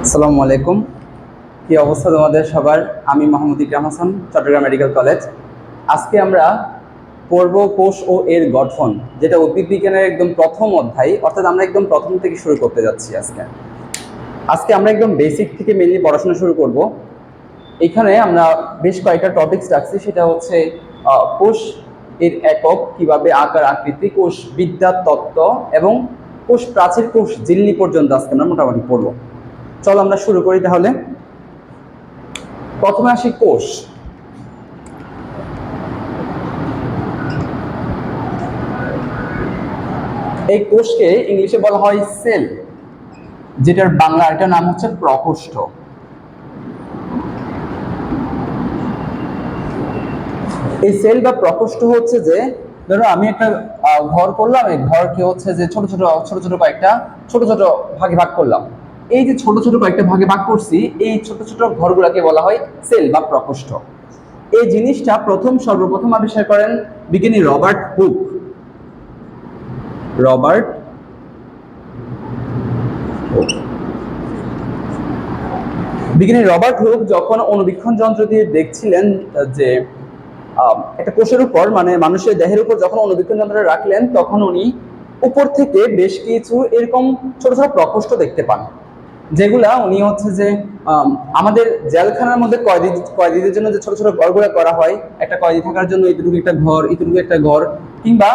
আসসালামু আলাইকুম। কি অবস্থা তোমাদের সবার? আমি মোহাম্মদ ইকরাম হাসান, চট্টগ্রাম মেডিকেল কলেজ। আজকে আমরা পড়ব কোষ ও এর গঠন, যেটা উদ্ভিদ বিজ্ঞানের একদম প্রথম অধ্যায়, অর্থাৎ আমরা একদম প্রথম থেকে শুরু করতে যাচ্ছি। আজকে আমরা একদম বেসিক থেকে মেনলি পড়াশোনা শুরু করব। এখানে আমরা বেশ কয়েকটা টপিকস রাখছি, সেটা হচ্ছে কোষ এর একক, কিভাবে আকার আকৃতি, কোষ বিদ্যার তত্ত্ব এবং কোষ প্রাচীর, কোষ ঝিল্লি পর্যন্ত আজকে আমরা মোটামুটি পড়বো। চলো আমরা শুরু করি তাহলে। প্রথমে আসি কোষ। এই কোষকে ইংলিশে বলা হয় সেল, যেটার বাংলা একটা নাম হচ্ছে প্রকোষ্ঠ। এই সেল বা প্রকোষ্ঠ হচ্ছে যে, ধরো আমি একটা ঘর করলাম, এই ঘরকে হচ্ছে যে ছোট ছোট কয়েকটা ছোট ছোট ভাগে ভাগ করলাম। এই যে ছোট ছোট কয়েকটা ভাগে ভাগ করছি, এই ছোট ছোট ঘরগুলোকে বলা হয় সেল বা প্রকোষ্ঠ। এই জিনিসটা সর্বপ্রথম আবিষ্কার করেন বিজ্ঞানী রবার্ট হুক। বিজ্ঞানী রবার্ট হুক যখন অণুবীক্ষণ যন্ত্র দিয়ে দেখছিলেন যে একটা কোষের উপর, মানে মানুষের দেহের উপর যখন অণুবীক্ষণ যন্ত্র রাখলেন, তখন উনি উপর থেকে বেশ কিছু এরকম ছোট ছোট প্রকোষ্ঠ দেখতে পান, যেগুলা উনি হচ্ছে যে আমাদের জেলখানার মধ্যে কয়েদিদের জন্য যে ছোট ছোট ঘরগুলো করা হয়, একটা কয়েদি থাকার জন্য এতটুকু একটা ঘর, এতটুকু একটা ঘর, কিংবা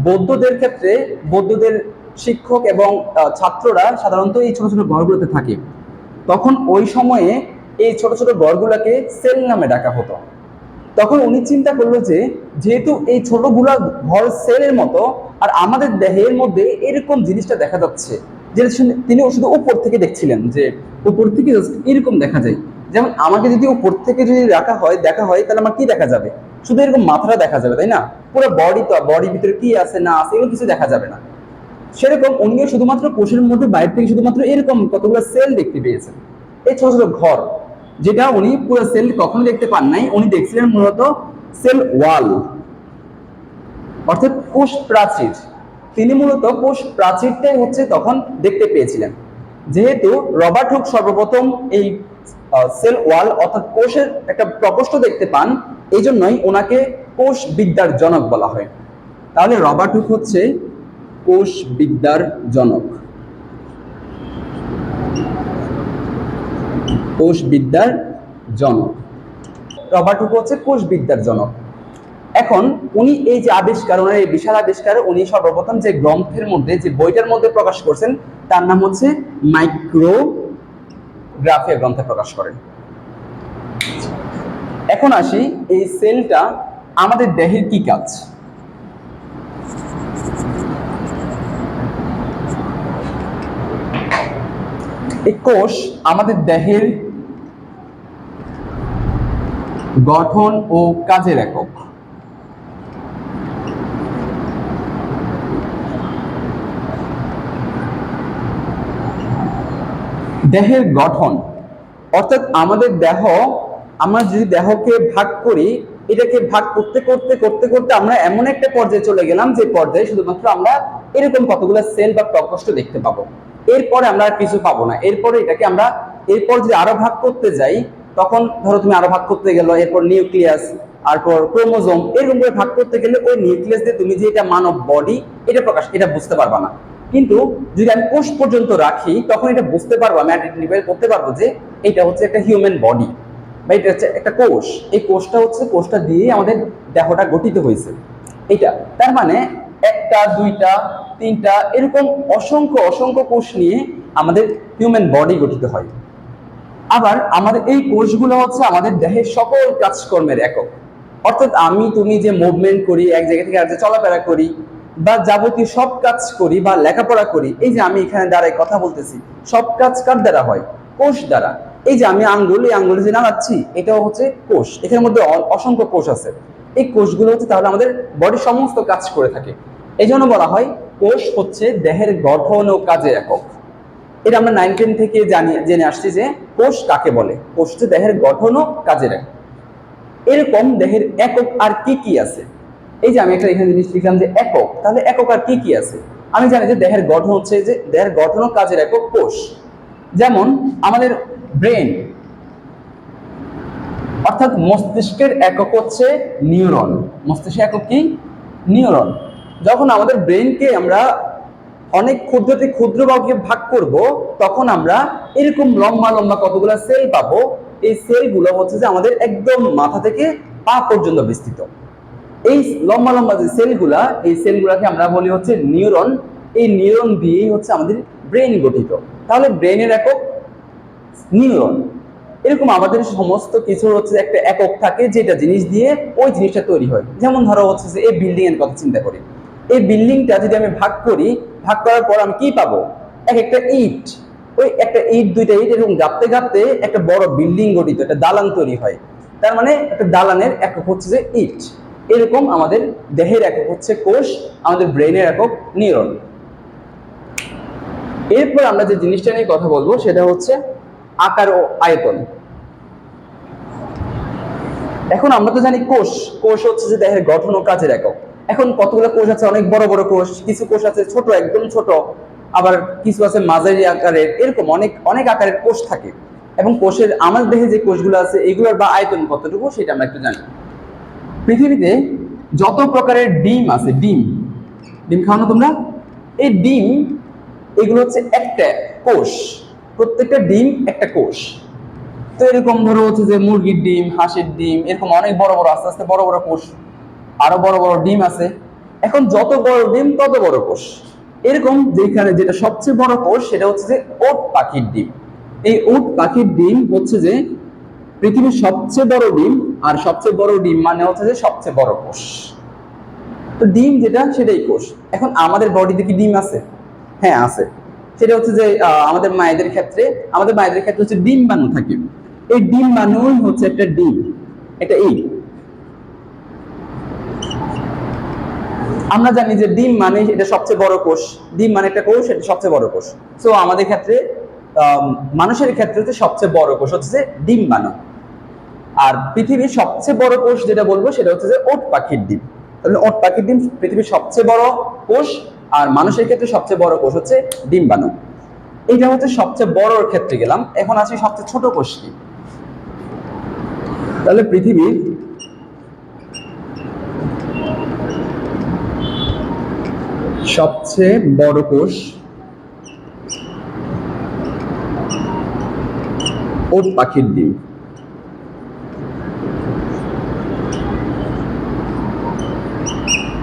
বৌদ্ধদের ক্ষেত্রে বৌদ্ধদের শিক্ষক এবং ছাত্ররা সাধারণত এই ছোট ছোট ঘরগুলোতে থাকে। তখন ওই সময়ে এই ছোট ছোট ঘরগুলোকে সেল নামে ডাকা হতো। তখন উনি চিন্তা করলো যে, যেহেতু এই ছোটগুলা ঘর সেলের মতো, আর আমাদের দেহের মধ্যে এরকম জিনিসটা দেখা যাচ্ছে, যেটা তিনি শুধু উপর থেকে দেখছিলেন, যে উপর থেকে এরকম দেখা যায়। যেমন আমাকে যদি উপর থেকে যদি দেখা হয়, তাহলে আমার কি দেখা যাবে? শুধু এরকম মাথাটা দেখা যাবে, তাই না? পুরো বডির ভিতরে কি আছে না আছে এগুলো কিছু দেখা যাবে না। সেরকম উনিও শুধুমাত্র কোষের মধ্যে বাইরে থেকে শুধুমাত্র এরকম কতগুলো সেল দেখতে পেয়েছেন, এই ছোট ছোট ঘর, যেটা উনি পুরো সেল কখনো দেখতে পান নাই। উনি দেখছিলেন মূলত সেল ওয়াল, অর্থাৎ কোষ প্রাচীর। তিনি মূলত কোষ প্রাচীরটাই হচ্ছে তখন দেখতে পেয়েছিলেন। যেহেতু রবার্ট হুক সর্বপ্রথম এই সেল ওয়াল অর্থাৎ কোষের একটা প্রকোষ্ঠ দেখতে পান, এই জন্যই ওনাকে কোষ বিদ্যার জনক বলা হয়। তাহলে রবার্ট হুক হচ্ছে কোষ বিদ্যার জনক। কোষ বিদ্যার জনক রবার্ট হুক হচ্ছে কোষ বিদ্যার জনক। এখন উনি এই যে আবিষ্কার, ওনার এই বিশাল আবিষ্কার, উনি সর্বপ্রথম যে গ্রন্থের মধ্যে, যে বইটার মধ্যে প্রকাশ করছেন, তার নাম হচ্ছে মাইক্রোগ্রাফিয়া গ্রন্থে প্রকাশ করেন। এখন আসি, এই সেলটা আমাদের দেহের কি কাজ? এই কোষ আমাদের দেহের গঠন ও কাজের একক। দেহের গঠন অর্থাৎ আমাদের দেহ, আমরা যদি দেহকে ভাগ করি, এটাকে ভাগ করতে করতে করতে করতে আমরা এমন একটা পর্যায়ে চলে গেলাম, যে পর্যায়ে শুধুমাত্র আমরা এরকম কতগুলো সেল বা প্রকোষ্ঠ দেখতে পাবো। এরপরে আমরা আর কিছু পাবো না। এরপরে এটাকে আমরা, এরপর যদি আরো ভাগ করতে যাই, তখন ধরো তুমি আরো ভাগ করতে গেলো, এরপর নিউক্লিয়াস, তারপর ক্রোমোজোম, এরকম করে ভাগ করতে গেলে ওই নিউক্লিয়াস দিয়ে তুমি যে এটা মানব বডি, এটা বুঝতে পারবা না। কিন্তু যদি আমি কোষ পর্যন্ত রাখি, তখন এটা বুঝতে পারবো, আমি আইডেন্টিফাই করতে পারবো যে এটা হচ্ছে একটা হিউম্যান বডি, বা এটা হচ্ছে একটা কোষ। এই কোষটা দিয়ে আমাদের দেহটা গঠিত হয়েছে। এটা তার মানে একটা, দুইটা, তিনটা, এরকম অসংখ্য অসংখ্য কোষ নিয়ে আমাদের হিউম্যান বডি গঠিত হয়। আবার আমাদের এই কোষগুলো হচ্ছে আমাদের দেহের সকল কাজকর্মের একক। অর্থাৎ আমি তুমি যে মুভমেন্ট করি, এক জায়গা থেকে আরেক জায়গায় চলাফেরা করি, বা যাবতীয় সব কাজ করি, বা লেখাপড়া করি, এই যে আমি এখানে দাঁড়ায় কথা বলতেছি, সব কাজ কার দ্বারা হয়? কোষ দ্বারা। এই যে আমি এই আঙ্গুলে যে নাড়াচ্ছি, এটাও হচ্ছে কোষ। এখানের মধ্যে অসংখ্য কোষ আছে। এই কোষগুলো হচ্ছে তাহলে আমাদের বডির সমস্ত কাজ করে থাকে। এই জন্য বলা হয় কোষ হচ্ছে দেহের গঠন ও কাজের একক। এটা আমরা 9-10 থেকে জেনে আসছি যে কোষ কাকে বলে। কোষ হচ্ছে দেহের গঠন ও কাজের একক। এরকম দেহের একক আর কি কি আছে? এই যে আমি একটা এখানে জিনিস লিখলাম যে একক, তাহলে একক আর কি কি আছে? আমি জানি যে দেহের গঠন হচ্ছে, যে দেহের গঠন ও কাজের একক কোষ। যেমন আমাদের ব্রেন, অর্থাৎ মস্তিষ্কের একক হচ্ছে নিউরন। মস্তিষ্কের একক কি? নিউরন। যখন আমাদের ব্রেনকে আমরা অনেক ক্ষুদ্রতে ক্ষুদ্র ভাগে ভাগ করব, তখন আমরা এরকম লম্বা লম্বা কতগুলো সেল পাবো। এই সেলগুলো হচ্ছে যে আমাদের একদম মাথা থেকে পা পর্যন্ত বিস্তৃত। এই লম্বা লম্বা যে সেলগুলা, এই সেলগুলাকে আমরা বলি হচ্ছে নিউরন। এই নিউরন দিয়েই হচ্ছে আমাদের ব্রেন গঠিত। তাহলে ব্রেনের একক নিউরন। এরকম আমাদের সমস্ত কিছুর হচ্ছে একটা একক থাকে, যেটা জিনিস দিয়ে ওই জিনিসটা তৈরি হয়। যেমন ধরো হচ্ছে যে এই বিল্ডিং এর কথা চিন্তা করি। এই বিল্ডিংটা যদি আমি ভাগ করি, ভাগ করার পর আমি কি পাবো? একটা ইট। ওই একটা ইট, দুইটা ইট এরকম গাঁথতে গাঁথতে একটা বড় বিল্ডিং গঠিত, একটা দালান তৈরি হয়। তার মানে একটা দালানের একক হচ্ছে যে ইট। এরকম আমাদের দেহের একক হচ্ছে কোষ, আমাদের ব্রেনের একক নিউরন। এরপর আমরা যে জিনিসটা নিয়ে কথা বলবো সেটা হচ্ছে আকার ও আয়তন। এখন আমরা তো জানি কোষ, কোষ হচ্ছে যে দেহের গঠন ও কাজের একক। এখন কতগুলো কোষ আছে? অনেক বড় বড় কোষ, কিছু কোষ আছে ছোট, একদম ছোট, আবার কিছু আছে মাঝারি আকারের, এরকম অনেক অনেক আকারের কোষ থাকে। এবং কোষের, আমার দেহে যে কোষগুলো আছে এগুলোর বা আয়তন কতটুকু সেটা আমরা একটু জানি। পৃথিবীতে যত প্রকারের ডিম আছে, ডিম, ডিম খাও না তোমরা? এই ডিম, এগুলো হচ্ছে একটা কোষ। প্রত্যেকটা ডিম একটা কোষ। তো এরকম ধরো হচ্ছে যে মুরগির ডিম, হাঁসের ডিম, এরকম অনেক বড় বড়, আস্তে আস্তে বড় বড় কোষ, আরো বড় বড় ডিম আছে। এখন যত বড় ডিম তত বড় কোষ। এরকম যেখানে যেটা সবচেয়ে বড় কোষ সেটা হচ্ছে যে ওট পাখির ডিম। এই ওট পাখির ডিম হচ্ছে যে পৃথিবীর সবচেয়ে বড় ডিম। আর সবচেয়ে বড় ডিম মানে হচ্ছে যে সবচেয়ে বড় কোষ। তো ডিম যেটা সেটাই কোষ। এখন আমাদের বডিতে কি ডিম আছে? হ্যাঁ আছে। সেটা হচ্ছে যে আমাদের মায়েদের ক্ষেত্রে, হচ্ছে ডিম্বাণু থাকে। এই ডিম্বাণুই হচ্ছে একটা ডিম, এটা এই। আমরা জানি যে ডিম মানে এটা সবচেয়ে বড় কোষ, ডিম মানে একটা কোষ, এটা সবচেয়ে বড় কোষ। সো আমাদের ক্ষেত্রে, মানুষের ক্ষেত্রে হচ্ছে সবচেয়ে বড় কোষ হচ্ছে যে ডিম্বাণু। আর পৃথিবীর সবচেয়ে বড় কোষ যেটা বলবো সেটা হচ্ছে যে ওট পাখির ডিম। তাহলে ওট পাখির ডিম পৃথিবীর সবচেয়ে বড় কোষ, আর মানুষের ক্ষেত্রে সবচেয়ে বড় কোষ হচ্ছে ডিম্বাণু। এইটা হচ্ছে সবচেয়ে বড়র ক্ষেত্রে গেলাম। এখন আসি সবচেয়ে ছোট কোষ কি। তাহলে পৃথিবীর সবচেয়ে বড় কোষ ওট পাখির ডিম।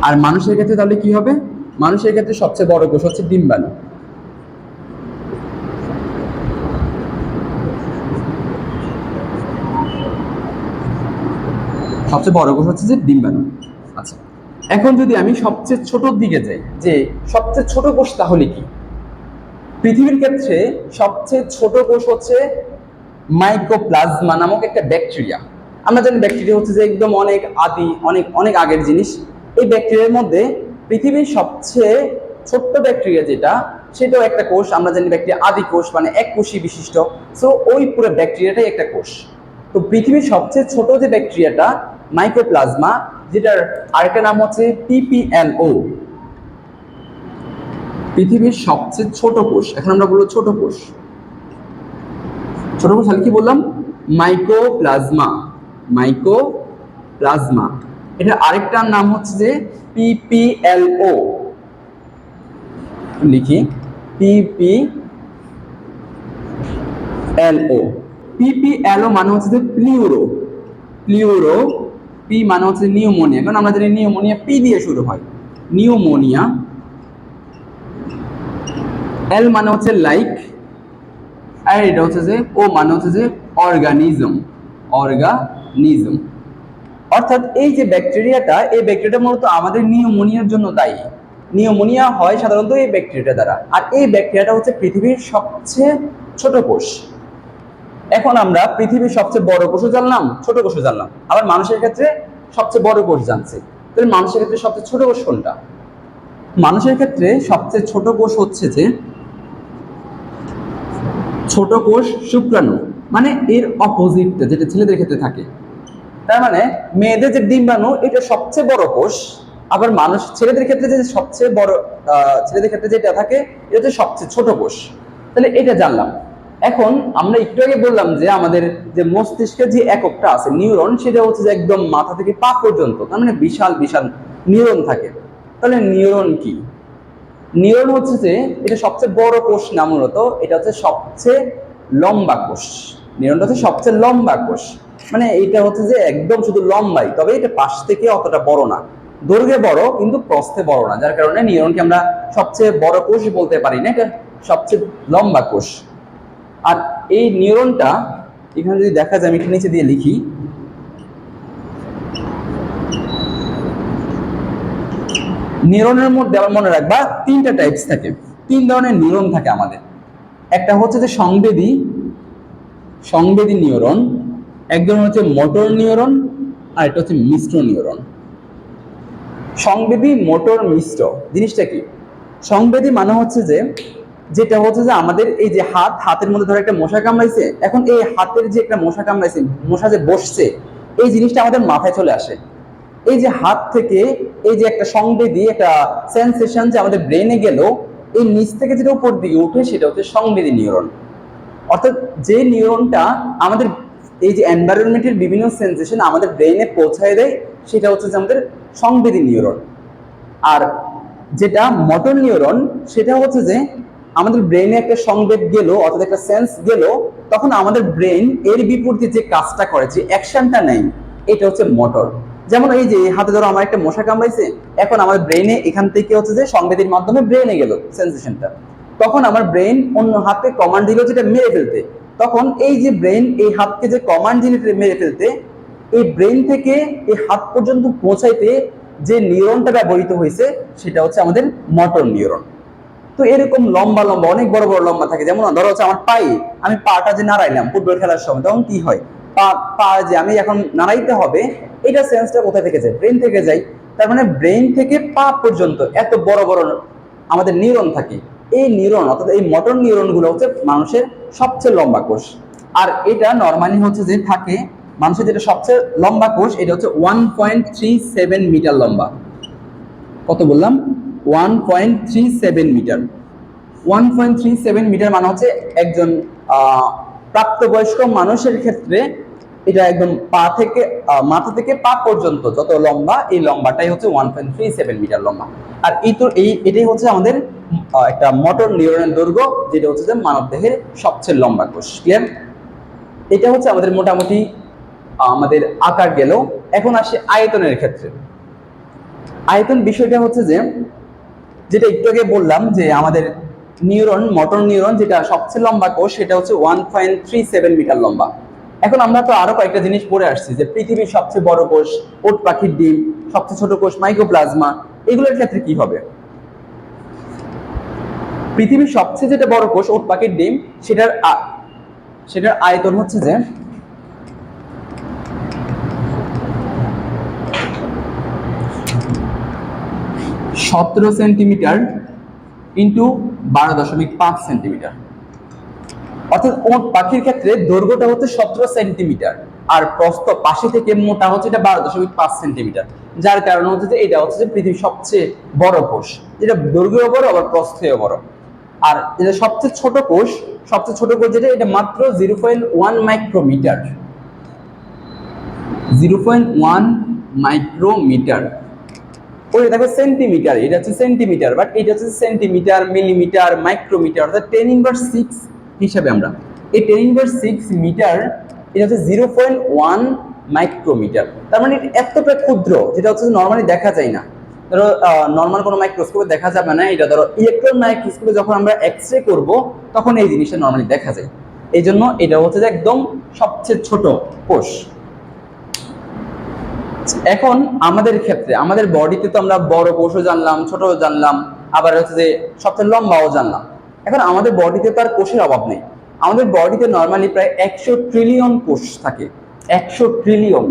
আর মানুষের ক্ষেত্রে তাহলে কি হবে? মানুষের ক্ষেত্রে সবচেয়ে বড় কোষ হচ্ছে ডিম্বাণু। সবচেয়ে বড় কোষ হচ্ছে যে ডিম্বাণু। আচ্ছা, এখন যদি আমি সবচেয়ে ছোটর দিকে যাই, যে সবচেয়ে ছোট কোষ তাহলে কি? পৃথিবীর ক্ষেত্রে সবচেয়ে ছোট কোষ হচ্ছে মাইক্রোপ্লাজমা নামক একটা ব্যাকটেরিয়া। আমরা জানি ব্যাকটেরিয়া হচ্ছে যে একদম অনেক আদি, অনেক অনেক আগের জিনিস। এই ব্যাকটেরিয়ার মধ্যে পৃথিবীর সবচেয়ে ছোট্ট ব্যাকটেরিয়া যেটা, সেটাও একটা কোষ। আমরা জানি ব্যাকটেরিয়া আদি কোষ, মানে এক কোষী বিশিষ্ট। সো ওই পুরো ব্যাকটেরিয়াটাই একটা কোষ। তো পৃথিবীর সবচেয়ে ছোট যে ব্যাকটেরিয়াটা মাইক্রোপ্লাজমা, যেটার আরেকটা নাম হচ্ছে পিপিএলও। পৃথিবীর সবচেয়ে ছোট কোষ, এখন আমরা বলবো ছোট কোষ। ছোট কোষ কি বললাম? মাইক্রোপ্লাজমা। মাইক্রোপ্লাজমা, এটা আরেকটার নাম হচ্ছে যে পিপিএলও। লিখি পিপিএলও। পিপিএলও মানে হচ্ছে যে প্লিউরো। প্লিউরো, পি মানে হচ্ছে নিউমোনিয়া, কারণ আমরা জানি নিউমোনিয়া পি দিয়ে শুরু হয়, নিউমোনিয়া। এল মানে হচ্ছে লাইক, আর এটা হচ্ছে যে ও মানে হচ্ছে যে অর্গানিজম। অর্গানিজম, অর্থাৎ এই যে ব্যাকটেরিয়াটা, এই ব্যাকটেরিয়াটা মূলত আমাদের নিউমোনিয়ার জন্য দায়ী। নিউমোনিয়া হয় সাধারণত এই ব্যাকটেরিয়াটা দ্বারা। আর এই ব্যাকটেরিয়াটা হচ্ছে পৃথিবীর সবচেয়ে ছোট কোষ। এখন আমরা পৃথিবীর সবচেয়ে বড় কোষও জানলাম, ছোট কোষও জানলাম, আবার মানুষের ক্ষেত্রে সবচেয়ে বড় কোষ জানছি। তাহলে মানুষের ক্ষেত্রে সবচেয়ে ছোট কোষ কোনটা? মানুষের ক্ষেত্রে সবচেয়ে ছোট কোষ হচ্ছে যে ছোট কোষ শুক্রাণু, মানে এর অপোজিটটা যেটা ছেলেদের ক্ষেত্রে থাকে। তার মানে মেয়েদের যে ডিম্বাণু এটা সবচেয়ে বড় কোষ, আবার মানুষ ছেলেদের ক্ষেত্রে যে সবচেয়ে বড়, ছেলেদের ক্ষেত্রে যেটা থাকে এটা হচ্ছে সবচেয়ে ছোট কোষ। তাহলে এটা জানলাম। এখন আমরা একটু আগে বললাম যে আমাদের যে মস্তিষ্কের যে এককটা আছে নিউরন, সেটা হচ্ছে যে একদম মাথা থেকে পা পর্যন্ত, তার মানে বিশাল বিশাল নিউরন থাকে। তাহলে নিউরন কি? নিউরন হচ্ছে যে এটা সবচেয়ে বড় কোষ না, মূলত এটা হচ্ছে সবচেয়ে লম্বা কোষ। নিউরনটা হচ্ছে সবচেয়ে লম্বা কোষ, মানে এটা হচ্ছে যে একদম শুধু লম্বাই, তবে এটা পাশ থেকে অতটা বড় না, দৈর্ঘ্যে বড় কিন্তু প্রস্থে বড় না, যার কারণে নিউরনকে আমরা সবচেয়ে বড় কোষ বলতে পারি না, এটা সবচেয়ে লম্বা কোষ। আর এই নিউরনটা এখানে যদি দেখা যায়, আমি একটু নিচে দিয়ে লিখি, নিউরনের মধ্যে আবার মনে রাখবা তিনটা টাইপস থাকে, তিন ধরনের নিউরন থাকে আমাদের। একটা হচ্ছে যে সংবেদী নিউরন, একজন হচ্ছে মোটর নিউরন, আর একটা হচ্ছে মিশ্র নিউরন। সংবেদী, মোটর, মিশ্র জিনিসটা কি? সংবেদী মানে হচ্ছে যে যেটা হচ্ছে যে আমাদের এই যে হাতের মধ্যে ধরো একটা মশা কামড়াইছে, এখন এই হাতের যে একটা মশা কামড়াইছে, মশা যে বসছে, এই জিনিসটা আমাদের মাথায় চলে আসে। এই যে হাত থেকে এই যে একটা সংবেদী একটা সেন্সেশন যে আমাদের ব্রেনে গেল, এই নিচ থেকে যেটা উপর দিকে উঠে সেটা হচ্ছে সংবেদী নিউরন। অর্থাৎ যে নিউরনটা আমাদের এই যে এনভায়রনমেন্টের বিভিন্ন সেন্সেশন আমাদের ব্রেনে পৌঁছায় দেয়, সেটা হচ্ছে যে আমাদের সংবেদী নিউরন। আর যেটা মোটর নিউরন, সেটা হচ্ছে যে আমাদের ব্রেনে একটা সংবেদ গেল, অর্থাৎ একটা সেন্স গেল, তখন আমাদের ব্রেন এর বিপরীতে যে কাজটা করে, যে অ্যাকশনটা নেয়, এটা হচ্ছে মোটর। যেমন এই যে হাতে ধরো আমার একটা মশা কামড়াইছে, এখন আমার ব্রেনে এখান থেকে হচ্ছে যে সংবেদীর মাধ্যমে ব্রেনে গেল সেন্সেশনটা, তখন আমার ব্রেন অন্য হাতে কমান্ড দিল যেটা মেরে ফেলতে, তখন এই যে ব্রেন এই হাতকে যে কমান্ড দিল মেরে ফেলতে, এই ব্রেন থেকে এই হাত পর্যন্ত পৌঁছাইতে যে নিউরনটা ব্যবহৃত হয়েছে সেটা হচ্ছে আমাদের মোটর নিউরন। তো এরকম লম্বা লম্বা অনেক বড় বড় লম্বা থাকে, যেমন ধরো হচ্ছে আমার পায়ে, আমি পাটা যে নাড়াইলাম ফুটবল খেলার সময়, তখন কি হয়, পা যে আমি এখন নাড়াইতে হবে, এটা সেন্সটা কোথা থেকে যায়? ব্রেন থেকে যায়। তার মানে ব্রেন থেকে পা পর্যন্ত এত বড় বড় আমাদের নিউরন থাকে। এই নিউরন অর্থাৎ এই মোটর নিউরন গুলো হচ্ছে মানুষের সবচেয়ে লম্বা কোষ। আর এটা নর্মালি হচ্ছে যে থাকে মানুষের যেটা সবচেয়ে লম্বা কোষ, এটা হচ্ছে 1.37 মিটার লম্বা। কত বললাম? 1.37 মিটার। 1.37 মিটার মানে হচ্ছে একজন প্রাপ্তবয়স্ক মানুষের ক্ষেত্রে এটা একদম পা থেকে মাথা থেকে পা পর্যন্ত যত লম্বা, এই লম্বাটাই হচ্ছে 1.37 মিটার লম্বা। আর এটাই হচ্ছে আমাদের একটা মোটর নিউরনের দৈর্ঘ্য, যেটা হচ্ছে যে মানব দেহের সবচেয়ে লম্বা কোষ। ক্লিয়ার? এটা হচ্ছে আমাদের মোটামুটি আমাদের আকার গেল। এখন আসে আয়তনের ক্ষেত্রে। আয়তন বিষয়টা হচ্ছে যে যেটা একটু আগে বললাম যে আমাদের নিউরন, মোটর নিউরন যেটা সবচেয়ে লম্বা কোষ, সেটা হচ্ছে 1.37 মিটার লম্বা। এখন আমরা তো আরো কয়েকটা জিনিস পড়ে আসছি, যে পৃথিবীর সবচেয়ে বড় কোষ ওট পাখির ডিম, সবচেয়ে ছোট কোষ মাইক্রোপ্লাজমা, এগুলোর ক্ষেত্রে কি হবে? পৃথিবীর সবচেয়ে যেটা বড় কোষ ওট পাখির ডিম, সেটার আয়তন হচ্ছে যে 17 সেন্টিমিটার ইন্টু 12.5 সেন্টিমিটার। অর্থাৎ ওট পাখির ক্ষেত্রে দৈর্ঘ্যটা হচ্ছে 17 সেন্টিমিটার, আর প্রস্থ পাশে থেকে মোটা হচ্ছে এটা 12.5 সেন্টিমিটার, যার কারণে হচ্ছে যে এটা হচ্ছে যে পৃথিবীর সবচেয়ে বড় কোষ, যেটা দৈর্ঘ্যও বড় আবার প্রস্থেও বড়। আর যেটা সবচেয়ে ছোট কোষ, যেটা, এটা মাত্র 0.1 মাইক্রোমিটার। 0.1 মাইক্রোমিটার। ওই দেখো সেন্টিমিটার, এটা হচ্ছে সেন্টিমিটার, বাট এটা হচ্ছে সেন্টিমিটার, মিলিমিটার, মাইক্রোমিটার, অর্থাৎ 10⁻⁶ হিসাবে আমরা এই 10⁻⁶ মিটার, এটা হচ্ছে 0.1 মাইক্রোমিটার। তার মানে এতটা ক্ষুদ্র, যেটা হচ্ছে নর্মালি দেখা যায় না। ধরো নর্মাল কোনো মাইক্রোস্কোপে দেখা যাবে না, এটা ধরো ইলেকট্রন মাইক্রোস্কোপে যখন আমরা এক্স-রে করব, তখন এই জিনিসটা নর্মালি দেখা যায়। এই জন্য এটা হচ্ছে যে একদম সবচেয়ে ছোট কোষ। এখন আমাদের ক্ষেত্রে, আমাদের বডিতে তো আমরা বড় কোষও জানলাম, ছোটও জানলাম, আবার হচ্ছে যে সবচেয়ে লম্বাও জানলাম। এখন আমাদের বডিতে তো আর কোষের অভাব নেই। আমাদের বডিতে নর্মালি প্রায় 100 ট্রিলিয়ন কোষ থাকে। 100 ট্রিলিয়ন,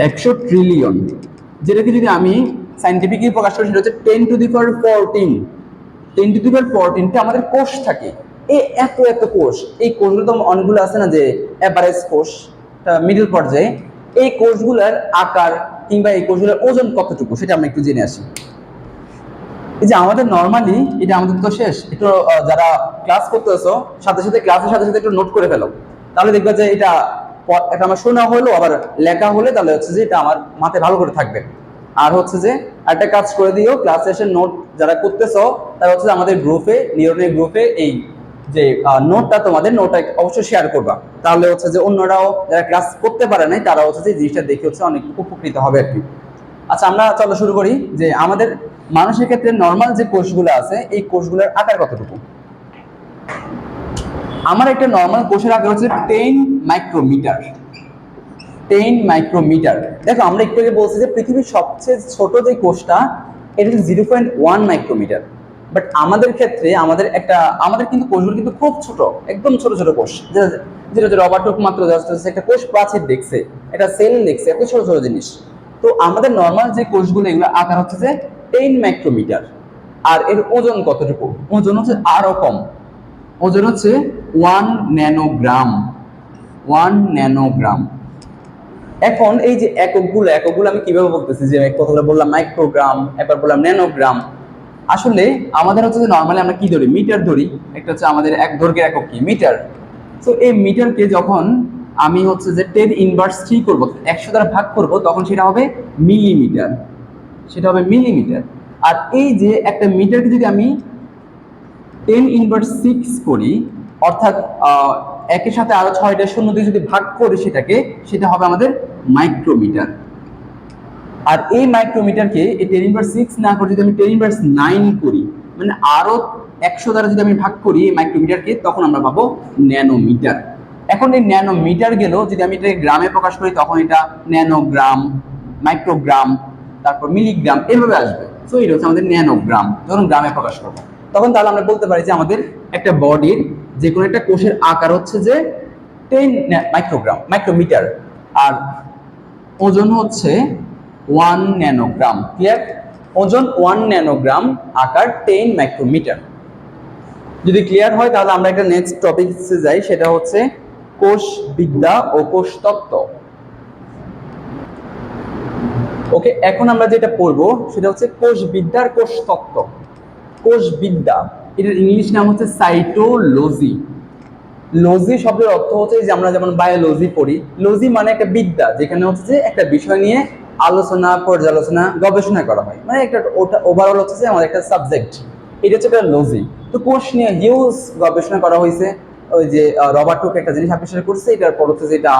100 ট্রিলিয়ন, যেটাকে যদি আমি সাইন্টিফিকলি প্রকাশ করি, সেটা হচ্ছে 10 to the power 14। 10 to the পাওয়ার 14টা আমাদের কোষ থাকে। এই এত কোষ, এই কোষগুলো তো অনেকগুলো আছে না, যে অ্যাভারেজ কোষ, মিডল পর্যায়ে, এই কোষগুলোর আকার কিংবা এই কোষগুলোর ওজন কতটুকু, সেটা আমরা একটু জেনে আসি। এই যে আমাদের নর্মালি এটা আমাদের তো শেষ, একটু যারা ক্লাস করতেছো সাথে সাথে ক্লাসের সাথে সাথে একটু নোট করে ফেলো, তাহলে দেখবে যে এটা আমার শোনা হলো আবার লেখা হলে তাহলে হচ্ছে যে এটা আমার মাথায় ভালো করে থাকবে। আর হচ্ছে যে একটা কাজ করে দিও, ক্লাসে এসে নোট যারা করতেছো তারা হচ্ছে আমাদের গ্রুপে, নিউরনের গ্রুপে এই যে নোটটা, তোমাদের নোটটা অবশ্যই শেয়ার করবা, তাহলে হচ্ছে যে অন্যরাও যারা ক্লাস করতে পারে নাই তারা হচ্ছে যে জিনিসটা দেখে হচ্ছে অনেক উপকৃত হবে আর কি। আচ্ছা আমরা চলো শুরু করি যে আমাদের মানুষের ক্ষেত্রে নর্মাল যে কোষগুলো আছে এই কোষগুলোর আকার কতটুকু। আমার একটা নর্মাল কোষের আকার হচ্ছে 10 মাইক্রোমিটার। 10 মাইক্রোমিটার। দেখো আমরা একটু আগে বলছি যে পৃথিবীর সবচেয়ে ছোট যে কোষটা এটা হচ্ছে 0.1 মাইক্রোমিটার। বাট আমাদের ক্ষেত্রে আমাদের কিন্তু কোষগুলো কিন্তু খুব ছোট, একদম ছোট ছোট কোষ, যেটা রবার্ট হুক মাত্র একটা কোষ প্রাচীর দেখছে, একটা সেল দেখছে, এত ছোট ছোট জিনিস। তো আমাদের নর্মাল যে কোষগুলো এগুলো আকার হচ্ছে যে 10 মাইক্রোমিটার। আর এর ওজন কতটুকু? ওজন হচ্ছে আরো কম, ওজন হচ্ছে 1 ন্যানোগ্রাম। 1 ন্যানোগ্রাম। এখন এই যে এককগুলো আমি কিভাবে বলতেছি, যে কতগুলো বললাম মাইক্রোগ্রাম, এবার বললাম ন্যানোগ্রাম। আসলে আমাদের হচ্ছে যে নর্মালি আমরা কি ধরি, মিটার ধরি। একটা হচ্ছে আমাদের এক দৈর্ঘ্যের একক কি, মিটার। তো এই মিটারকে যখন আমি হচ্ছে যে 10 ইনভার্স 3 করবো, 100 দ্বারা ভাগ করব, তখন সেটা হবে মিলিমিটার, সেটা হবে মিলিমিটার। আর এই যে একটা মিটারকে যদি আমি 10 ইনভার্স 6 করি, অর্থাৎ একের সাথে আরো 6টা শূন্য দিয়ে যদি ভাগ করি সেটা হবে আমাদের মাইক্রোমিটার। আর এই মাইক্রোমিটারকে এই 10 ইনভার্স 6 না করে যদি আমি 10 ইনভার্স 9 করি, মানে আরো 100 দ্বারা যদি আমি ভাগ করি এই মাইক্রোমিটারকে, তখন আমরা পাবো ন্যানোমিটার। এখন এই ন্যানোমিটার গেল, যদি আমি এটাকে গ্রামে প্রকাশ করি তখন এটা ন্যানোগ্রাম, মাইক্রোগ্রাম, তারপর মিলিগ্রাম, এভাবে আসবে। সো এটা হচ্ছে আমাদের ন্যানোগ্রাম যখন গ্রামে প্রকাশ করবো তখন। তাহলে আমরা বলতে পারি যে আমাদের একটা বডির যে কোনো একটা কোষের আকার হচ্ছে যে 10 মাইক্রোমিটার, আর ওজন হচ্ছে 1 ন্যানোগ্রাম। ক্লিয়ার? ওজন 1 ন্যানোগ্রাম, আকার 10 মাইক্রোমিটার। যদি ক্লিয়ার হয় তাহলে আমরা একটা নেক্সট টপিকে যাই, সেটা হচ্ছে কোষ বিদ্যা ও কোষ তত্ত্ব। ওকে, এখন আমরা যেটা পড়বো সেটা হচ্ছে কোষ বিদ্যার কোষ তত্ত্ব। কোষ বিদ্যা, এটার ইংলিশ নাম হচ্ছে সাইটোলজি। লজি শব্দের অর্থ হচ্ছে যে আমরা যেমন বায়োলজি পড়ি, লজি মানে একটা বিদ্যা যেখানে হচ্ছে যে একটা বিষয় নিয়ে আলোচনা, পর্যালোচনা, গবেষণা করা হয়, মানে একটা ওভারঅল হচ্ছে যে আমাদের একটা সাবজেক্ট, এটা হচ্ছে একটা লজি। তো কোষ নিয়ে হিউজ গবেষণা করা হয়েছে। ওই যে রবার্ট হুক একটা জিনিস আবিষ্কার করছে, এটার পর হচ্ছে যেটা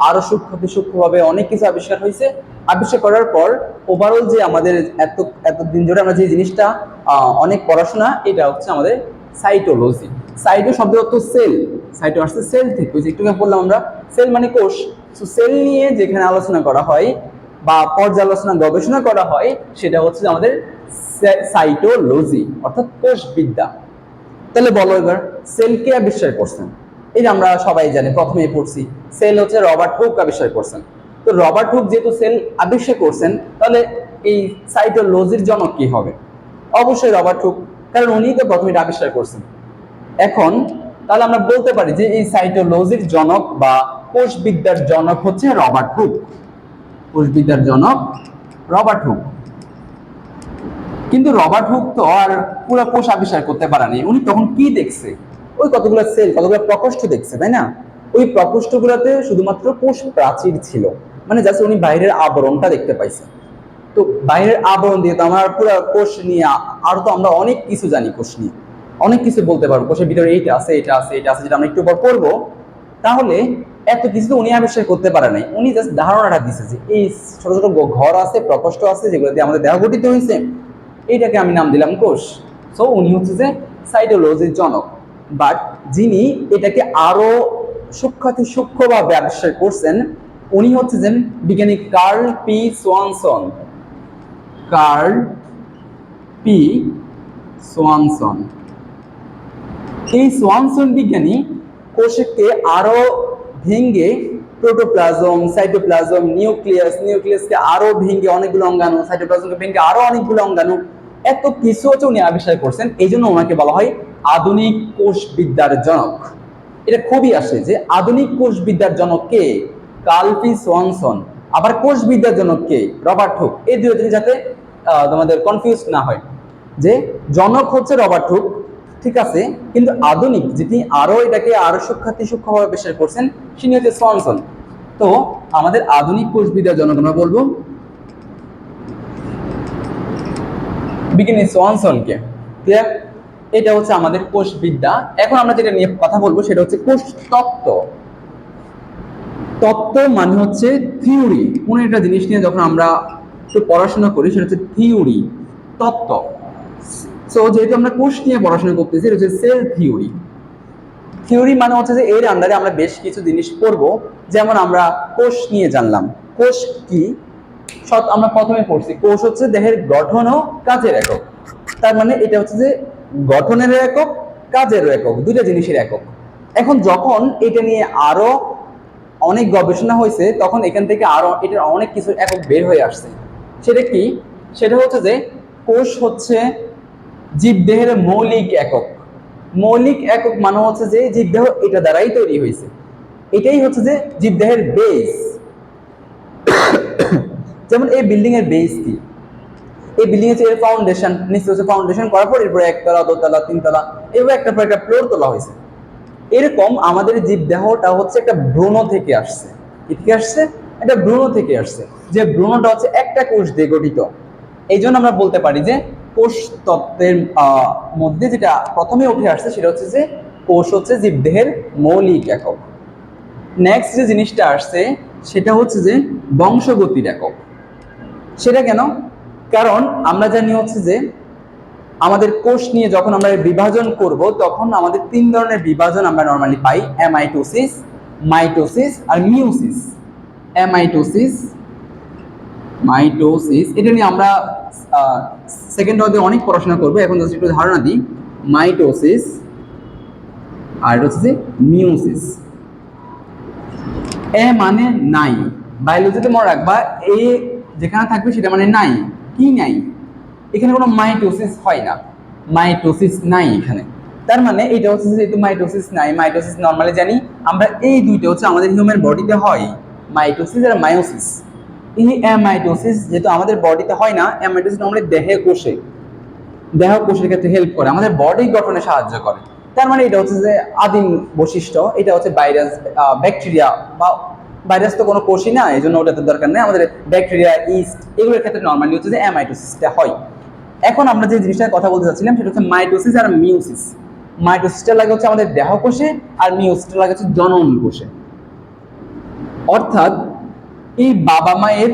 আরো সূক্ষ্মভাবে অনেক কিছু আবিষ্কার হয়েছে। আবিষ্কার করার পর ওভারঅল যে আমাদের এতদিন ধরে আমরা যে জিনিসটা অনেক পড়াশোনা, এটা হচ্ছে আমাদের সাইটোলজি। সাইটো শব্দের অর্থ সেল, সাইটো আসছে সেল থেকে, ওই যে একটু বললাম আমরা সেল মানে কোষ। তো সেল নিয়ে যেখানে আলোচনা করা হয় বা পর্যালোচনা গবেষণা করা হয় সেটা হচ্ছে আমাদের সাইটোলজি, অর্থাৎ কোষ বিদ্যা। তাহলে বলো এবার সেল কে আবিষ্কার করছেন? এই যে আমরা সবাই জানি, প্রথমেই পড়ছি, সেল হচ্ছে রবার্ট হুক আবিষ্কার করছেন। তো রবার্ট হুক যেহেতু সেল আবিষ্কার করছেন, তাহলে এই সাইটোলজির জনক কি হবে? অবশ্যই রবার্ট হুক, কারণ উনিই তো প্রথমে এটা আবিষ্কার করছেন। এখন তাহলে আমরা বলতে পারি যে এই সাইটোলজির জনক বা কোষ বিদ্যার জনক হচ্ছে রবার্ট হুক। কোষ বিদ্যার জনক রবার্ট হুক। কিন্তু রবার্ট হুক তো আর পুরো কোষ আবিষ্কার করতে পারেনি। উনি তখন কি দেখছে? ওই কতগুলো সেল, কতগুলো প্রকোষ্ঠ দেখছে, তাই না? ওই প্রকোষ্ঠগুলোতে শুধুমাত্র কোষ প্রাচীর ছিল, মানে জাস্ট উনি বাইরের আবরণটা দেখতে পাইছে। তো বাইরের আবরণ দিয়ে তো আমার পুরো কোষ নিয়ে আরো তো আমরা অনেক কিছু জানি, কোষ নিয়ে অনেক কিছু বলতে পারবো, কোষের ভিতরে এইটা আছে, এটা আছে, এটা আছে, যেটা আমরা একটু পর পড়বো। তাহলে এত কিছু তো উনি আবিষ্কার করতে পারে নাই, উনি জাস্ট ধারণাটা দিছে যে এই ছোট ছোট ঘর আছে, প্রকোষ্ঠ আছে, যেগুলো দিয়ে আমাদের দেহ গঠিত হয়েছে, এইটাকে আমি নাম দিলাম কোষ। সো উনি হচ্ছে যে সাইটোলজির জনক। বাট যিনি এটাকে আরো সূক্ষ্মভাবে আবিষ্কার করছেন উনি হচ্ছে যে বিজ্ঞানী Carl P Swanson. Carl P Swanson. এই সোয়ানসন বিজ্ঞানী কোষকে আরো ভেঙে প্রোটোপ্লাজম, সাইটোপ্লাজম, নিউক্লিয়াসকে আরো ভেঙে অনেকগুলো অঙ্গাণু, সাইটোপ্লাজমকে ভেঙে আরো অনেকগুলো অঙ্গাণু, এত কিছু হচ্ছে উনি আবিষ্কার করছেন। এই জন্য ওনাকে বলা হয় আধুনিক কোষ বিদ্যার জনক। এটা খুবই আসে যে আধুনিক কোষ বিদ্যার জনক কে? Curl P Swanson. আবার কোষ বিদ্যার জনক কে? Robert Hooke. এই দুটো জিনিস যাতে তোমাদের কনফিউজ না হয়। যে জনক হচ্ছে রবার্ট হুক, ঠিক আছে, কিন্তু আধুনিক যেটি এটাকে আরো সূক্ষ্মভাবে বিশ্লেষণ করছেন তিনি হচ্ছে সোয়ানসন। তো আমাদের আধুনিক কোষবিদ্যার জনক আমরা বলবো বিজ্ঞানী সোয়ানসনকে। ক্লিয়ার? এটা হচ্ছে আমাদের কোষবিদ্যা। এখন আমরা যেটা নিয়ে কথা বলবো সেটা হচ্ছে কোষ তত্ত্ব। তত্ত্ব মানে হচ্ছে থিওরি। কোন একটা জিনিস নিয়ে যখন আমরা একটু পড়াশোনা করি সেটা হচ্ছে থিওরি, তত্ত্ব। সো যেহেতু আমরা কোষ নিয়ে পড়াশোনা করতেছি, এটা হচ্ছে সেল থিওরি। থিওরি মানে হচ্ছে যে এর আন্ডারে আমরা বেশ কিছু জিনিস পড়বো। যেমন আমরা কোষ নিয়ে জানলাম, কোষ কি আমরা প্রথমে পড়ছি, কোষ হচ্ছে দেহের গঠন ও কাজের একক। তার মানে এটা হচ্ছে যে গঠনের একক, কাজের একক, দুইটা জিনিসের একক। এখন যখন এটা নিয়ে আরো অনেক গবেষণা হয়েছে তখন এখান থেকে আরো এটার অনেক কিছু একক বের হয়ে আসছে। সেটা কি? সেটা হচ্ছে যে কোষ হচ্ছে জীবদেহের মৌলিক একক। মৌলিক একক মানে হচ্ছে যে জীবদেহ এটা দ্বারাই তৈরি হয়েছে, এটাই হচ্ছে যে জীবদেহের বেস। যেমন এই বিল্ডিং এর বেস কি? এই বিল্ডিং এর ফাউন্ডেশন, নিচে হচ্ছে ফাউন্ডেশন করার পর এরপরে একতলা, দোতলা, তিনতলা, এভাবে একটা পর একটা ফ্লোর তোলা হয়েছে। এরকম আমাদের জীবদেহটা হচ্ছে একটা ভ্রূণ থেকে আসছে। কি থেকে আসছে? একটা ভ্রূণ থেকে আসছে, যে ভ্রূণটা হচ্ছে একটা কোষ দিয়ে গঠিত। এই জন্য আমরা বলতে পারি যে কোষ তত্ত্বের মধ্যে যেটা প্রথমে উঠে আসছে সেটা হচ্ছে যে কোষ হচ্ছে জীবদেহের মৌলিক একক। নেক্সট যে জিনিসটা আসছে সেটা হচ্ছে যে বংশগতির একক। সেটা কেন? কারণ আমরা জানি হচ্ছে যে আমাদের কোষ নিয়ে যখন আমরা বিভাজন করব তখন আমাদের তিন ধরনের বিভাজন আমরা নরমালি পাই: অ্যামাইটোসিস, মাইটোসিস আর মিওসিস। অ্যামাইটোসিস, মাইটোসিস, এটা নিয়ে আমরা সেকেন্ড অর্ধে অনেক পড়াশোনা করবো, এখন জাস্ট একটু ধারণা দিই। মাইটোসিস আর এটা হচ্ছে মিওসিস। এ মানে নাই, বায়োলজিতে মনে রাখবা এ যেখানে থাকবে সেটা মানে নাই। কি নাই? এখানে কোনো মাইটোসিস হয় না, মাইটোসিস নাই এখানে। তার মানে এটা হচ্ছে যেহেতু মাইটোসিস নাই, মাইটোসিস নরমালি জানি আমরা এই দুইটা হচ্ছে আমাদের হিউম্যান বডিতে হয়, মাইটোসিস আর মায়োসিস। এই অ্যামাইটোসিস যেহেতু আমাদের বডিতে হয় না, অ্যামাইটোসিস আমাদের দেহে কোষে, দেহ কোষের ক্ষেত্রে হেল্প করে, আমাদের বডি গঠনে সাহায্য করে। তার মানে এটা হচ্ছে যে আদিম বৈশিষ্ট্য। এটা হচ্ছে ভাইরাস, ব্যাকটেরিয়া, বা ভাইরাস তো কোনো কোষই না, এই জন্য ওটাতে দরকার নেই। আমাদের ব্যাকটেরিয়া, ইস্ট, এগুলোর ক্ষেত্রে নর্মালি হচ্ছে যে অ্যামাইটোসিসটা হয়। এখন আমরা যে জিনিসটার কথা বলতে চাচ্ছিলাম সেটা হচ্ছে মাইটোসিস আর মিওসিস। মাইটোসিসটা লাগে হচ্ছে আমাদের দেহ কোষে আর মিওসিসটা লাগে হচ্ছে জনন কোষে। অর্থাৎ এই বাবা মায়ের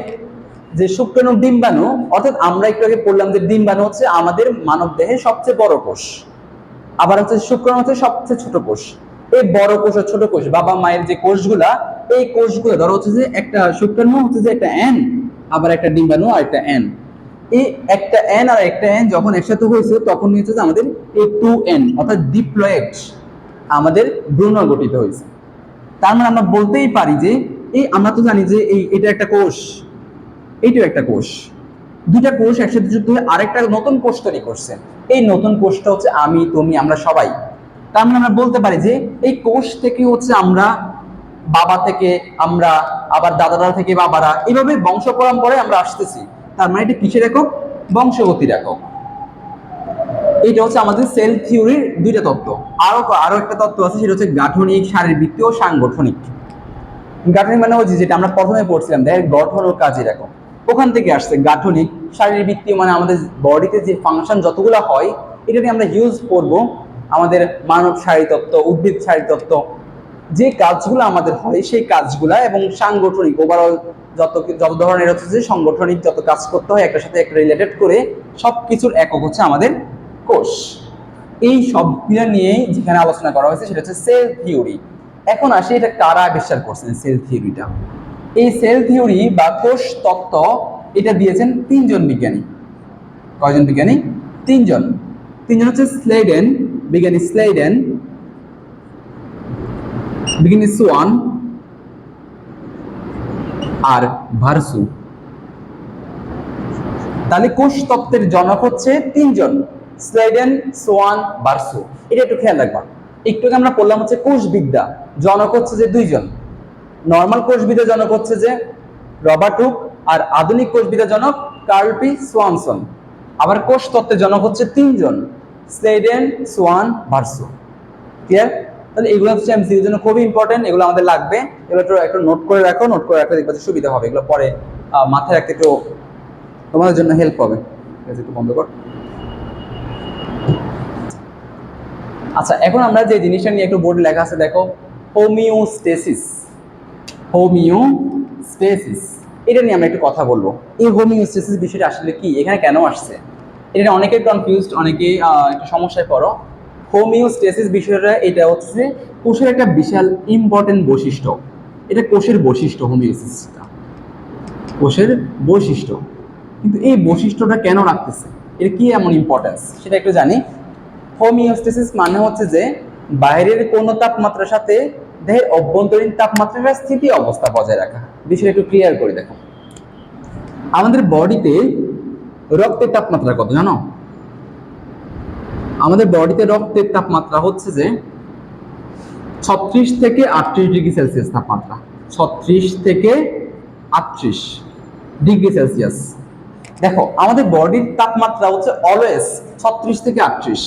যে শুক্রাণু ডিম্বাণু, অর্থাৎ আমরা একটু আগে পড়লাম যে ডিম্বাণু হচ্ছে আমাদের মানব দেহের সবচেয়ে বড় কোষ, আবার হচ্ছে শুক্রাণু হচ্ছে সবচেয়ে ছোট কোষ। এই বড় কোষ আর ছোট কোষ, বাবা মায়ের যে কোষগুলা, এই কোষগুলো ধরো হচ্ছে যে একটা শুক্রাণু হচ্ছে যে একটা এন, আবার একটা ডিম্বাণু আর একটা এন। এই একটা এন আর একটা এন যখন একসাথে হয়েছে তখন হচ্ছে যে আমাদের এই 2n অর্থাৎ ডিপ্লয়েড আমাদের ভ্রূণ গঠিত হয়েছে। তার মানে আমরা বলতেই পারি যে এই আমরা তো জানি যে এটা একটা কোষ, এইটাও একটা কোষ, দুইটা কোষ একসাথে যুক্ত হয়ে আরেকটা নতুন কোষ তৈরি করছে। এই নতুন কোষটা হচ্ছে আমি, তুমি, আমরা সবাই। তার মানে আমরা বলতে পারি যে এই কোষ থেকে হচ্ছে আমরা, বাবা থেকে আমরা, আবার দাদা থেকে বাবারা, এইভাবে বংশ পরম্পরায় আমরা আসতেছি। তার মানে এটা কিসের একক? বংশগতির একক। এটা হচ্ছে আমাদের সেল থিওরির দুইটা তত্ত্ব। আরো একটা তত্ত্ব আছে, সেটা হচ্ছে গাঠনিক, শারীরবৃত্তীয় ও সাংগঠনিক। গাঠনিক মানে হচ্ছে যেটা আমরা প্রথমে পড়ছিলাম, দেহের গঠন ও কাজের একক, ওখান থেকে আসছে। গাঠনিক, শারীরবৃত্তীয় মানে আমাদের বডিতে যে ফাংশন যতগুলো হয় এটা নিয়ে আমরা ইউজ করব আমাদের মানব শারীরতত্ত্ব, উদ্ভিদ শারীরতত্ত্ব, যে কাজগুলো আমাদের হয় সেই কাজগুলা। এবং সাংগঠনিক, ওভারঅল যত ধরনের হচ্ছে যে সাংগঠনিক যত কাজ করতে হয় একটার সাথে একটা রিলেটেড করে, সবকিছুর একক হচ্ছে আমাদের কোষ। এই সবগুলো নিয়েই যেখানে আলোচনা করা হয়েছে সেটা হচ্ছে সেল থিওরি। এখন আসি এটা কারা আবিষ্কার করছেন সেল থিওরিটা। এই সেল থিওরি বা কোষ তত্ত্ব এটা দিয়েছেন তিনজন বিজ্ঞানী। কয়জন বিজ্ঞানী? তিনজন হচ্ছে স্লেডেন, বিজ্ঞানী স্লেডেন, বিজ্ঞানী সোয়ান আর ভার্সু। তাহলে কোষ তত্ত্বের জনক হচ্ছে তিনজন: স্লেডেন, সোয়ান, ভার্সু। এটা একটু খেয়াল রাখবা। একটু আমরা পড়লাম হচ্ছে কোষবিদ্যা, জনক হচ্ছে যে দুইজন। নর্মাল কোষবিদ্যা জনক হচ্ছে যে রবার্ট হুক, আর আধুনিক কোষবিদ্যা জনক কার্ল পি সোয়ানসন। আবার কোষ তত্ত্বের জনক হচ্ছে তিনজন, স্লেডেন, সোয়ান, ভার্সো। ক্লিয়ার? তাহলে এগুলো হচ্ছে এমসিকিউ এর জন্য খুবই ইম্পর্টেন্ট, এগুলো আমাদের লাগবে, এগুলো একটু নোট করে রাখো, নোট করে রাখলে দেখবে সুবিধা হবে, এগুলো পরে মাথায় রাখতে একটু তোমাদের জন্য হেল্প হবে। একটু বন্ধ কর। আচ্ছা, এখন আমরা যে জিনিসটা নিয়ে একটু বোর্ডে লেখা আছে দেখো, হোমিওস্টেসিস। হোমিওস্টেসিস, এটা নিয়ে আমরা একটু কথা বলবো। এই হোমিওস্টেসিস বিষয়টা আসলে কি, এখানে কেন আসছে, এটা অনেকেই কনফিউজড, অনেকেই একটু সমস্যায় পড়ো। হোমিওস্টেসিস বিষয়টা এটা হচ্ছে কোষের একটা বিশাল ইম্পর্টেন্ট বৈশিষ্ট্য, এটা কোষের বৈশিষ্ট্য। হোমিওস্টেসিসটা কোষের বৈশিষ্ট্য, কিন্তু এই বৈশিষ্ট্যটা কেন রাখতেছে, এর কি এমন ইম্পর্টেন্স সেটা একটু জানি। হোমিওস্টেসিস মানে হচ্ছে যে বাইরের কোনো তাপমাত্রার সাথে দেহের অভ্যন্তরীণ তাপমাত্রার স্থিতি অবস্থা বজায় রাখা। বিষয়টা একটু ক্লিয়ার করে দেখো। আমাদের বডিতে রক্তের তাপমাত্রা কত জানো? আমাদের বডিতে রক্তের তাপমাত্রা হচ্ছে যে 36 থেকে 38 ডিগ্রি সেলসিয়াস তাপমাত্রা, 36 থেকে 38 ডিগ্রি সেলসিয়াস। দেখো আমাদের বডির তাপমাত্রা হচ্ছে অলওয়েজ 36 থেকে 38।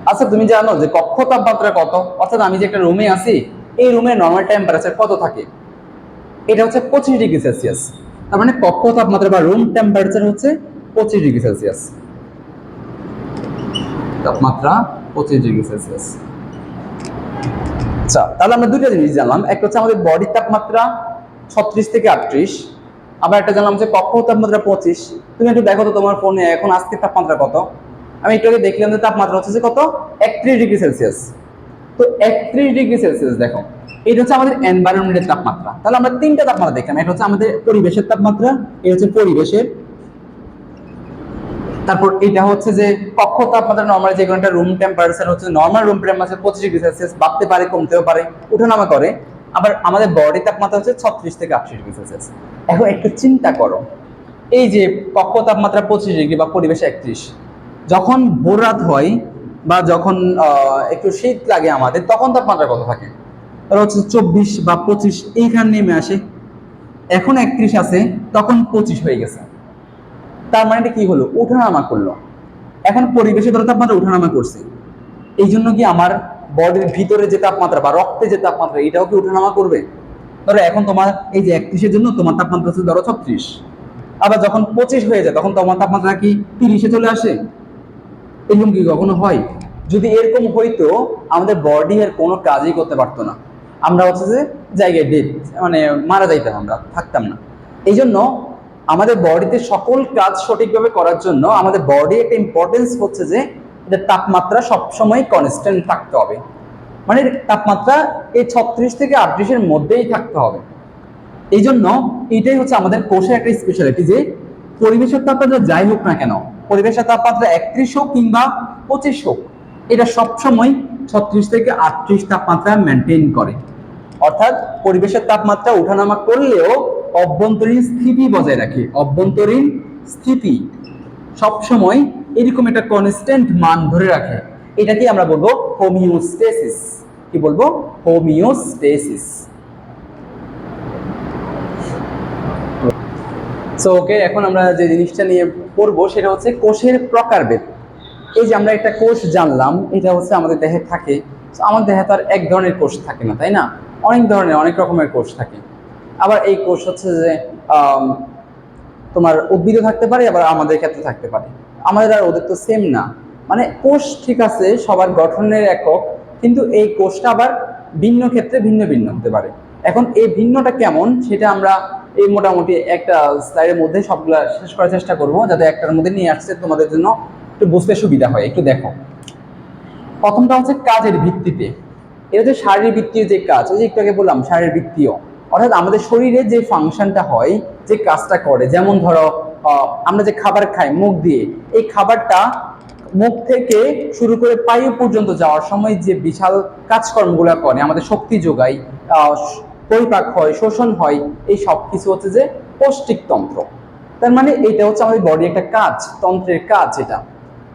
আচ্ছা, তুমি জানো যে কক্ষ তাপমাত্রা কত? অর্থাৎ আমি যে একটা রুমে আছি, এই রুমের নর্মাল টেম্পারেচার কত থাকে? এটা হচ্ছে 25 ডিগ্রি সেলসিয়াস। তার মানে কক্ষ তাপমাত্রা বা রুম টেম্পারেচার হচ্ছে 25 ডিগ্রি সেলসিয়াস। তাপমাত্রা 25 ডিগ্রি সেলসিয়াস। আচ্ছা, তাহলে আমরা দুটো জিনিস জানলাম, একটা হচ্ছে আমাদের বডির তাপমাত্রা 36 থেকে 38, আবার একটা জানলাম যে কক্ষ তাপমাত্রা 25। তুমি একটু দেখো তো তোমার ফোনে এখন আজকের তাপমাত্রা কত? আমি একটু আগে দেখলাম যে তাপমাত্রা হচ্ছে যে কত, 31 ডিগ্রি সেলসিয়াস। তো 31 ডিগ্রি সেলসিয়াস দেখো, এটা হচ্ছে আমাদের এনভায়রনমেন্টের তাপমাত্রা। তাহলে আমরা তিনটা তাপমাত্রা দেখলাম, এটা হচ্ছে আমাদের পরিবেশের তাপমাত্রা, এটা হচ্ছে পরিবেশের, তারপর এটা হচ্ছে যে কক্ষ তাপমাত্রা নরমাল, যে কোনো একটা রুম টেম্পারেচার হচ্ছে normal room temperature 25 degree Celsius, বাড়তে পারে কমতেও পারে, ওঠানামা করে। আবার আমাদের বডি তাপমাত্রা হচ্ছে 36 থেকে 38 ডিগ্রি সেলসিয়াস। এখন একটু চিন্তা করো, এই যে কক্ষ তাপমাত্রা 25 ডিগ্রি বা পরিবেশে 31, যখন ভোর রাত হয় বা যখন একটু শীত লাগে আমাদের, তখন তাপমাত্রা কত থাকে? তাহলে হচ্ছে 24 বা 25 এইখানে নেমে আসে। এখন 31 আছে, তখন 25 হয়ে গেছে। তার মানে কি হলো, ওঠানামা করলো। এখন পরিবেশে ধরো তাপমাত্রা ওঠানামা করছে, এই জন্য কি আমার বডির ভিতরে যে তাপমাত্রা বা রক্তে যে তাপমাত্রা, এটাও কি ওঠানামা করবে? ধরো এখন তোমার এই যে 31-এর জন্য তোমার তাপমাত্রা হচ্ছে ধরো 36, আবার যখন 25 হয়ে যায় তখন তোমার তাপমাত্রা কি 30-এ চলে আসে? এরকম কি কখনো হয়? যদি এরকম হইতো, আমাদের বডি আর কোনো কাজই করতে পারতো না, আমরা হচ্ছে যে জায়গায় ডেথ, মানে মারা যাইতাম, আমরা থাকতাম না। এই জন্য আমাদের বডিতে সকল কাজ সঠিকভাবে করার জন্য আমাদের বডি একটা ইম্পর্টেন্স হচ্ছে যে এটা তাপমাত্রা সবসময় কনস্ট্যান্ট থাকতে হবে, মানে তাপমাত্রা এই 36 থেকে 38-এর মধ্যেই থাকতে হবে। এই জন্য এটাই হচ্ছে আমাদের কোষের একটা স্পেশালিটি, যে পরিবেশের তাপমাত্রা যাই হোক না কেন, পরিবেশের তাপমাত্রা 31 হোক কিংবা 25 হোক, এটা সবসময় 36 থেকে 38 তাপমাত্রা মেনটেন করে। অর্থাৎ পরিবেশের তাপমাত্রা ওঠানামা করলেও অভ্যন্তরীণ স্থিতি বজায় রাখে, অভ্যন্তরীণ স্থিতি সবসময় এরকম একটা কনস্ট্যান্ট মান ধরে রাখে। এটাকে আমরা বলবো হোমিওস্টেসিস। কি বলবো? হোমিওস্টেসিস। সো ওকে, এখন আমরা যে জিনিসটা নিয়ে পড়বো সেটা হচ্ছে কোষের প্রকারভেদ। এই যে আমরা একটা কোষ জানলাম, এটা হচ্ছে আমাদের দেহে থাকে। আমাদের দেহে তো আর এক ধরনের কোষ থাকে না, তাই না? অনেক ধরনের, অনেক রকমের কোষ থাকে। আবার এই কোষ হচ্ছে যে তোমার উদ্ভিদও থাকতে পারে, আবার আমাদের ক্ষেত্রে থাকতে পারে। আমাদের আর ওদের তো সেম না, মানে কোষ ঠিক আছে সবার গঠনের একক, কিন্তু এই কোষটা আবার ভিন্ন ক্ষেত্রে ভিন্ন ভিন্ন হতে পারে। এখন এই ভিন্নটা কেমন সেটা আমরা এই মোটামুটি একটা স্লাইডের মধ্যে সবগুলা শেষ করার চেষ্টা করবো, যাতে একটার মধ্যে নিয়ে আসছে তোমাদের জন্য একটু বুঝতে সুবিধা হয়। একটু দেখো, প্রথমটা হচ্ছে কাজের ভিত্তিতে। এটা হচ্ছে শারীরবৃত্তীয় যে কাজ, ওই যে একটু আগে বললাম শারীরবৃত্তীয়, অর্থাৎ আমাদের শরীরে যে ফাংশনটা হয়, যে কাজটা করে। যেমন ধরো আমরা যে খাবার খাই মুখ দিয়ে, এই খাবারটা মুখ থেকে শুরু করে পায়ু পর্যন্ত যাওয়ার সময় যে বিশাল কাজকর্মগুলো করে, আমাদের শক্তি যোগায়, পরিপাক হয়, শোষণ হয়, এই সব কিছু হচ্ছে যে পৌষ্টিক তন্ত্র। তার মানে এটা হচ্ছে আমাদের বডি একটা কাজ, তন্ত্রের কাজ এটা।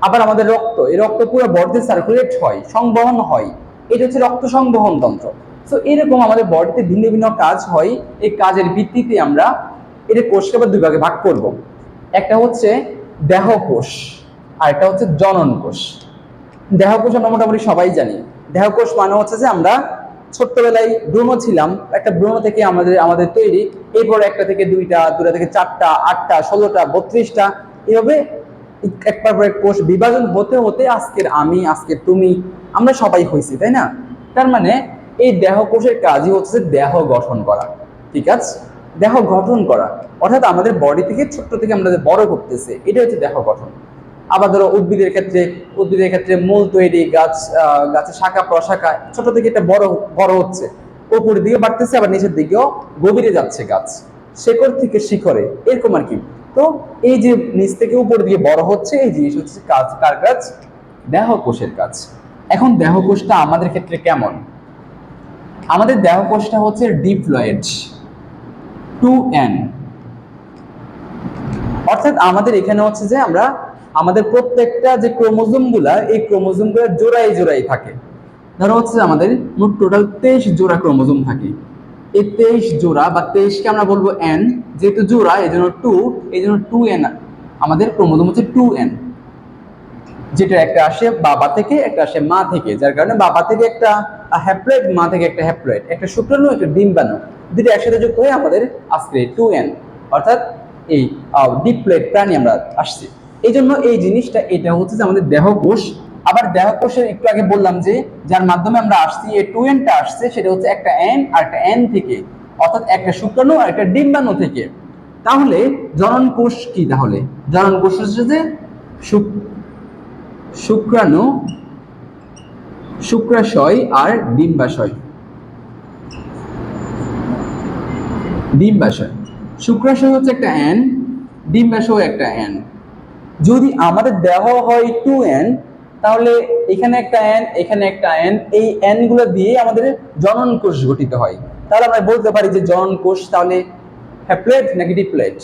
আবার আমাদের রক্ত, এই রক্ত পুরো বডিতে সার্কুলেট হয়, সংবহন হয়, এটা হচ্ছে রক্ত সংবহন তন্ত্র। তো এরকম আমাদের বডিতে ভিন্ন ভিন্ন কাজ হয়। এই কাজের ভিত্তিতে আমরা এটা কোষকে আবার দুই ভাগে ভাগ করব। একটা হচ্ছে দেহকোষ আর একটা হচ্ছে জনন কোষ। দেহকোষ আমরা মোটামুটি সবাই জানি। দেহকোষ মানে হচ্ছে যে আমরা ছোট্টবেলায় ভ্রূণ ছিলাম, একটা ভ্রূণ থেকে আমাদের তৈরি, এরপর একটা থেকে দুইটা, দুটা থেকে চারটা, আটটা, 16টা, 32টা, এভাবে একবার পর এক কোষ বিভাজন হতে হতে আজকের আমি, আজকের তুমি, আমরা সবাই হয়েছি, তাই না? তার মানে এই দেহকোষের কাজই হচ্ছে দেহ গঠন করা। ঠিক আছে, দেহ গঠন করা অর্থাৎ আমাদের বডি থেকে ছোট্ট থেকে আমরা বড় করতেছে, এটা হচ্ছে দেহ গঠন। আবার ধরো উদ্ভিদের ক্ষেত্রে মূল তৈরি, গাছের শাখা প্রশাখা ছোট থেকে এটা বড় বড় হচ্ছে, উপরের দিকে বাড়তেছে, আবার নিচের দিকেও গভীরে যাচ্ছে গাছ, শেকড় থেকে শিখরে, এরকম আর কি। তো এই যে নিচ থেকে উপরের দিকে বড় হচ্ছে, এই জিনিস হচ্ছে কাজ, কার কাজ? দেহকোষের কাজ। এখন দেহকোষটা আমাদের ক্ষেত্রে কেমন? আমাদের দেহকোষটা হচ্ছে ডিপ্লয়েড, 2n, অর্থাৎ আমাদের এখানে হচ্ছে যে আমরা আমাদের প্রত্যেকটা যে ক্রোমোজোম গুলা, এই ক্রোমোজোম গুলা জোড়ায় জোড়ায় থাকে। ধরো হচ্ছে আমাদের মোট টোটাল 23 জোড়া ক্রোমোজোম থাকে। এই 23 জোড়া বা 23কে আমরা বলবো n, যেহেতু জোড়া এই জন্য 2, এই জন্য 2n, আমাদের ক্রোমোজোম হচ্ছে 2n, যেটা একটা আসে বাবা থেকে, একটা আসে মা থেকে, যার কারণে বাবা থেকে একটা হ্যাপ্লয়েড, মা থেকে একটা হ্যাপ্লয়েড, একটা শুক্রাণু, একটা ডিম্বাণু, দুটো একসাথে যুক্ত হয়ে আমাদের আজকে 2n, অর্থাৎ এই ডিপ্লয়েড প্রাণী আমরা আসছি। এই জন্য এই জিনিসটা, এটা হচ্ছে যে আমাদের দেহকোষ। আবার দেহকোষের একটু আগে বললাম যে যার মাধ্যমে আমরা আসছি, এই 2nটা আসছে, সেটা হচ্ছে একটা n আর একটা n থেকে, অর্থাৎ একটা শুক্রাণু আর একটা ডিম্বাণু থেকে। তাহলে জনন কোষ কি? তাহলে জনন কোষ হচ্ছে যে শুক্রাণু, শুক্রাশয় আর ডিম্বাশয়। ডিম্বাশয়, শুক্রাশয় হচ্ছে একটা n, ডিম্বাশয় একটা n। যদি আমাদের দেহ হয় 2n, তাহলে এখানে একটা n, এখানে একটা n, এই n গুলো দিয়ে আমাদের জনন কোষ গঠিত হয়। তাহলে আমরা বলতে পারি যে জনন কোষ তাহলে হ্যাপ্লয়েড নাকি ডিপ্লয়েড?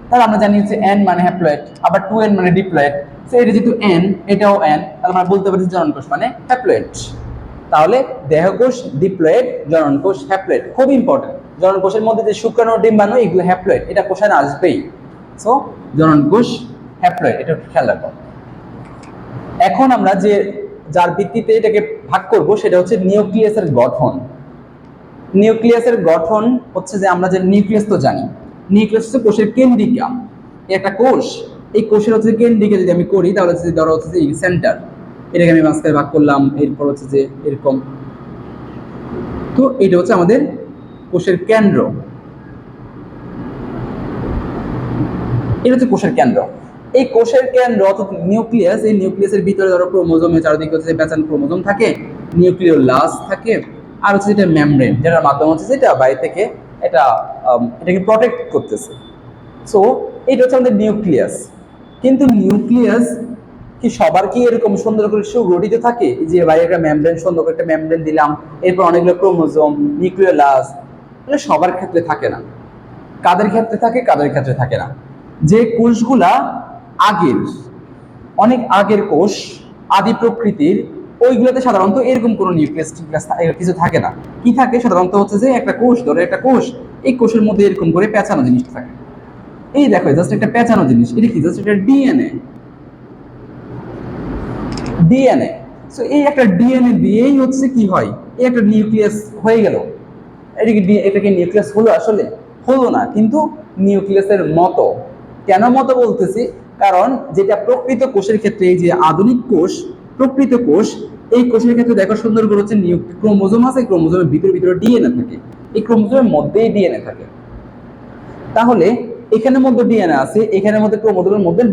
তাহলে আমরা জানি যে n মানে হ্যাপ্লয়েড, আবার 2n মানে ডিপ্লয়েড। সো এটা যেহেতু n, এটাও n, তাহলে আমরা বলতে পারি জনন কোষ মানে হ্যাপ্লয়েড। তাহলে দেহকোষ ডিপ্লয়েড, জনন কোষ হ্যাপ্লয়েড, খুব ইম্পর্টেন্ট। জনন কোষের মধ্যে যে শুক্রাণু, ডিম্বাণু, এগুলো হ্যাপ্লয়েড, এটা কোষায় আসবেই। সো জনন কোষ হ্যাপ্লয়েড, এটা খেয়াল রাখবো। এখন আমরা যে যার ভিত্তিতে এটাকে ভাগ করব, সেটা হচ্ছে নিউক্লিয়াসের গঠন। নিউক্লিয়াসের গঠন হচ্ছে যে আমরা যে নিউক্লিয়াস তো জানি, নিউক্লিয়াস হচ্ছে কোষের কেন্দ্রিকা, একটা কোষ, এই কোষের হচ্ছে কেন্দ্রিকা যদি আমি করি, তাহলে হচ্ছে ধরো হচ্ছে যে সেন্টার, এটাকে আমি মাঝখানে ভাগ করলাম, এরপর হচ্ছে যে এরকম। তো এটা হচ্ছে আমাদের কোষের কেন্দ্র, এটা হচ্ছে কোষের কেন্দ্র। এই কোষের কেন্দ্র অর্থাৎ নিউক্লিয়াস, এই নিউক্লিয়াসের ভিতরে ধরো ক্রোমোজোমের চারদিকে হচ্ছে প্যাচান ক্রোমোজোম থাকে, নিউক্লিওলাস থাকে, আর হচ্ছে যেটা মেমব্রেন, যেটার মাধ্যমে হচ্ছে যেটা বাইরে থেকে এটাকে প্রটেক্ট করতেছে। সো এটা হচ্ছে আমাদের নিউক্লিয়াস। কিন্তু নিউক্লিয়াস কি সবার কি এরকম সুন্দর করে সুগঠিত থাকে? যে বাইরে একটা মেমব্রেন, সুন্দর করে একটা মেমব্রেন দিলাম, এরপর অনেকগুলো ক্রোমোজোম, নিউক্লিওলাস, তাহলে সবার ক্ষেত্রে থাকে না। কাদের ক্ষেত্রে থাকে, কাদের ক্ষেত্রে থাকে না? যে কোষগুলা আগের, অনেক আগের কোষ, আদি প্রকৃতির, ওইগুলোতে সাধারণত এরকম কোনো নিউক্লিয়াস কিছু থাকে না। কি থাকে সাধারণত হচ্ছে যে একটা কোষ, ধরো একটা কোষ, এই কোষের মধ্যে এরকম করে পেঁচানো জিনিস থাকে। এই দেখো জাস্ট একটা পেঁচানো জিনিস, এটা কি? জাস্ট একটা ডিএনএ। ডিএনএ, সো এই একটা ডিএনএ দিয়েই হচ্ছে কি হয়, এই একটা নিউক্লিয়াস হয়ে গেল। এটা কি নিউক্লিয়াস হলো? আসলে হলো না, কিন্তু নিউক্লিয়াসের মতো। কেন মতো বলতেছি? কারণ যেটা প্রকৃত কোষের ক্ষেত্রে, এই যে আধুনিক কোষ, প্রকৃত কোষ, এই কোষের ক্ষেত্রে দেখো সুন্দর করে হচ্ছে ক্রোমোজোম আছে, ক্রোমোজোমের ভিতরে ভিতরে ডিএনএ থাকে, এই ক্রোমোজোমের মধ্যেই ডিএনএ থাকে। তাহলে এখানের মধ্যে ডিএনএ আছে, এখানের মধ্যে ক্রোমোজোমের মধ্যে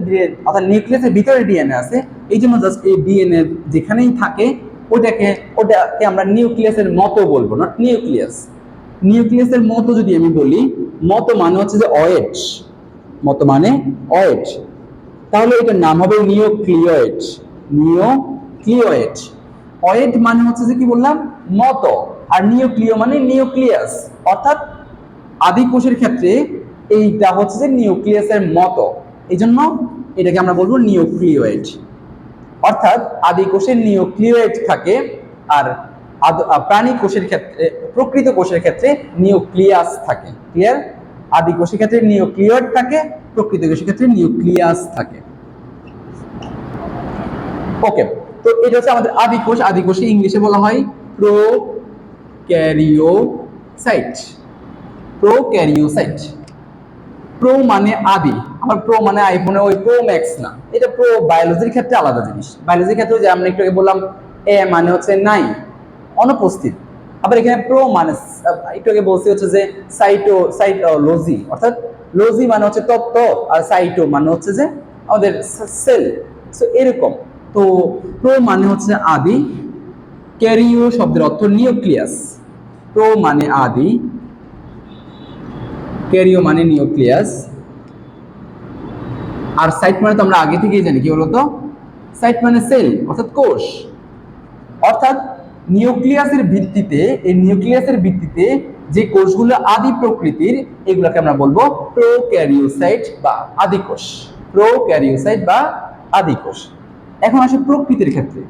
অর্থাৎ নিউক্লিয়াসের ভিতরে ডিএনএ আছে। এই জন্য জাস্ট এই ডিএনএ যেখানেই থাকে ওটাকে আমরা নিউক্লিয়াসের মতো বলবো, নট নিউক্লিয়াস। নিউক্লিয়াসের মতো যদি আমি বলি, মতো মানে হচ্ছে যে অয়েড, মতো মানে অয়েড, তাহলে এটার নাম হবে নিউক্লিয়েট। নিউক্লিয়েট, অয়েড মানে হচ্ছে যে কি বললাম, মতো, আর নিউক্লিয় মানে নিউক্লিয়াস, অর্থাৎ আদি কোষের ক্ষেত্রে এইটা হচ্ছে যে নিউক্লিয়াসের মতো, এই জন্য এটাকে আমরা বলবো নিউক্লিয়েট। অর্থাৎ আদি কোষের নিউক্লিয়েট থাকে, আর প্রাণী কোষের ক্ষেত্রে, প্রকৃত কোষের ক্ষেত্রে নিউক্লিয়াস থাকে। ক্লিয়ার? আদি কোষের ক্ষেত্রে নিউক্লিয়েট থাকে, প্রকৃত কোষের ক্ষেত্রে নিউক্লিয়াস থাকে। ওকে, তো এটা হচ্ছে আমাদের আদি কোষ। আদি কোষে ইংলিশে বলা হয় প্রোক্যারিওসাইট। প্রোক্যারিওসাইট, প্রো মানে আদি, আবার প্রো মানে আইফোনে ওই প্রো ম্যাক্স না, এটা প্রো বায়োলজির ক্ষেত্রে আলাদা জিনিস। বায়োলজির ক্ষেত্রে যে আমরা একটু আগে বললাম এ মানে হচ্ছে নাই, অনুপস্থিত। আবার এখানে প্রো মানে একটু আগে বলছি হচ্ছে যে সাইটোলজি, অর্থাৎ লজি মানে হচ্ছে তত্ত্ব, আর সাইটো মানে হচ্ছে যে আমাদের সেল। সো এরকম। তো প্রো মানে হচ্ছে আদি, ক্যারিও শব্দের অর্থ নিউক্লিয়াস। প্রো মানে আদি, ক্যারিও মানে নিউক্লিয়াস, আর সাইট মানে তো আমরা আগে থেকেই জানি কি বলতো, সাইট মানে সেল অর্থাৎ কোষ। অর্থাৎ নিউক্লিয়াসের ভিত্তিতে, এই নিউক্লিয়াসের ভিত্তিতে যে কোষগুলো আদি প্রকৃতির, এগুলোকে আমরা বলবো প্রোক্যারিওসাইট বা আদি কোষ। প্রোক্যারিওসাইট বা আদি কোষ। এখন আসে প্রকৃতির ক্ষেত্রে।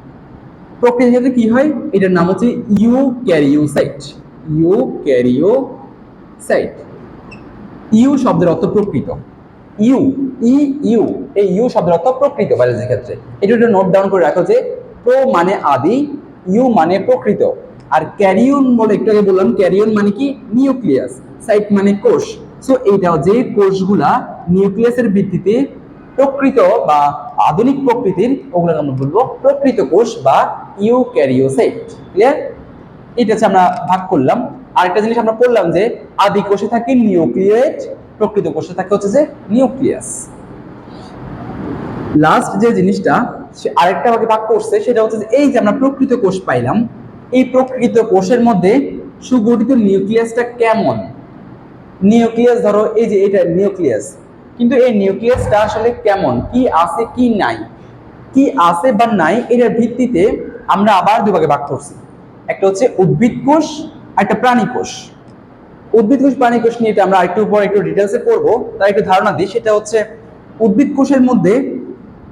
প্রকৃতির ক্ষেত্রে কি হয়, এটার নাম হচ্ছে ইউক্যারিওসাইট। ইউক্যারিওসাইট, ইউ শব্দের অর্থ প্রকৃত। ইউ ই ইউ, এই ইউ শব্দের অর্থ প্রকৃত বায়োলজির ক্ষেত্রে। এটা একটু নোট ডাউন করে রাখো যে প্রো মানে আদি, ইউ মানে প্রকৃত, আর ক্যারিয়ন বলে একটু আগে বললাম, ক্যারিয়ন মানে কি নিউক্লিয়াস, সাইট মানে কোষ। সো এইটা যে কোষগুলা নিউক্লিয়াসের ভিত্তিতে প্রকৃত বা আধুনিক প্রকৃতির, ওগুলোকে আমরা বলবো প্রকৃত কোষ বা ইউক্যারিওসাইট। ক্লিয়ার? এটা হচ্ছে আমরা ভাগ করলাম। আরেকটা জিনিস আমরা পড়লাম যে আদি কোষে থাকে নিউক্লিয়েট, প্রকৃত কোষে থাকে হচ্ছে যে নিউক্লিয়াস। লাস্ট যে জিনিসটা সে আরেকটা ভাগে ভাগ করছে, সেটা হচ্ছে যে এই যে আমরা প্রকৃত কোষ পাইলাম, এই প্রকৃত কোষের মধ্যে সুগঠিত নিউক্লিয়াসটা কেমন। নিউক্লিয়াস ধরো এই যে এটা নিউক্লিয়াস, কিন্তু এই নিউক্লিয়াসটা আসলে কেমন, কি আছে কি নাই, কি আছে বা নাই, এটার ভিত্তিতে আমরা আবার দুভাগে ভাগ করছি। একটা হচ্ছে উদ্ভিদ কোষ আর একটা প্রাণী কোষ। উদ্ভিদ কোষ প্রাণী কোষ নিয়ে এটা আমরা একটু পর একটু ডিটেলসে পড়বো, তার একটু ধারণা দিই। সেটা হচ্ছে উদ্ভিদ কোষের মধ্যে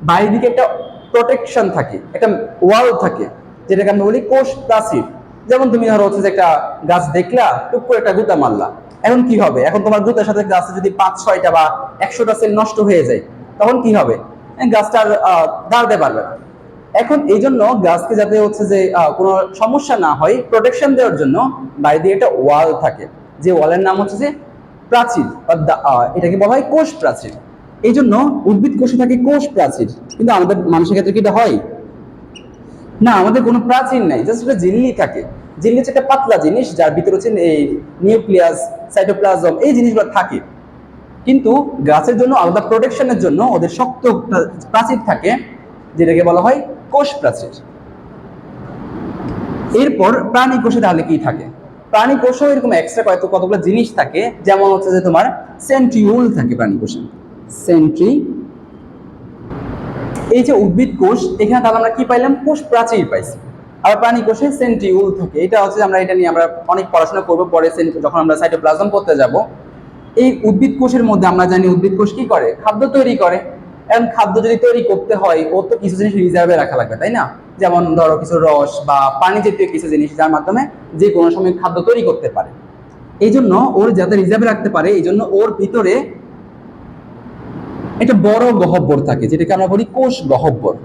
বাইরের দিকে একটা প্রোটেকশন থাকে, একটা ওয়াল থাকে, যেটাকে আমরা বলি কোষ প্রাচীর। যেমন তুমি ধরো হচ্ছে যে একটা গাছ দেখলা, টুক করে একটা গুতা মারলা, এখন কি হবে, এখন তোমার গুতার সাথে গাছে যদি 5-6টা বা 100টা সেল নষ্ট হয়ে যায়, তখন কি হবে, গাছটার দাঁড়াতে পারবে না। এখন এই জন্য গাছকে যাতে হচ্ছে যে কোনো সমস্যা না হয়, প্রোটেকশন দেওয়ার জন্য বাইরে দিয়ে একটা ওয়াল থাকে, যে ওয়ালের নাম হচ্ছে যে প্রাচীর, এটাকে বলা হয় কোষ প্রাচীর। এই জন্য উদ্ভিদ কোষে থাকে কোষ প্রাচীর, কিন্তু আমাদের মানুষের ক্ষেত্রে কি এটা হয় না, আমাদের কোনো প্রাচীর নাই, জাস্ট একটা ঝিল্লি থাকে। ঝিল্লি হচ্ছে একটা পাতলা জিনিস, যার ভিতরে হচ্ছে এই নিউক্লিয়াস, সাইটোপ্লাজম, এই জিনিসগুলো থাকে। কিন্তু গাছের জন্য আলাদা প্রোটেকশনের জন্য ওদের শক্ত প্রাচীর থাকে, যেটাকে বলা হয় কোষ প্রাচীর। এরপর প্রাণী কোষে তাহলে কি থাকে, প্রাণী কোষেও এরকম এক্সট্রা কতগুলো জিনিস থাকে, যেমন হচ্ছে যে তোমার সেন্ট্রিউল থাকে প্রাণী কোষে। সেন্ট্রি, এই যে উদ্ভিদ কোষ, এখানে তাহলে আমরা কি পাইলাম, কোষ প্রাচীর পাইছি। আবার প্রাণী কোষে সেন্ট্রিউল থাকে, এটা হচ্ছে আমরা এটা নিয়ে আমরা অনেক পড়াশোনা করবো পরে, যখন আমরা সাইটোপ্লাজম পড়তে যাব। এই উদ্ভিদ কোষের মধ্যে আমরা জানি উদ্ভিদ কোষ কি করে, খাদ্য তৈরি করে। এখন খাদ্য যদি তৈরি করতে হয়, ওর তো কিছু জিনিস রিজার্ভে রাখা লাগবে, তাই না? যেমন ধরো কিছু রস বা পানি জাতীয় কিছু জিনিস, যার মাধ্যমে যে কোনো সময় খাদ্য তৈরি করতে পারে। এই জন্য ওর যাতে রিজার্ভে রাখতে পারে, এই জন্য ওর ভিতরে একটা বড় গহ্বর থাকে, যেটাকে আমরা বলি কোষ গহ্বর।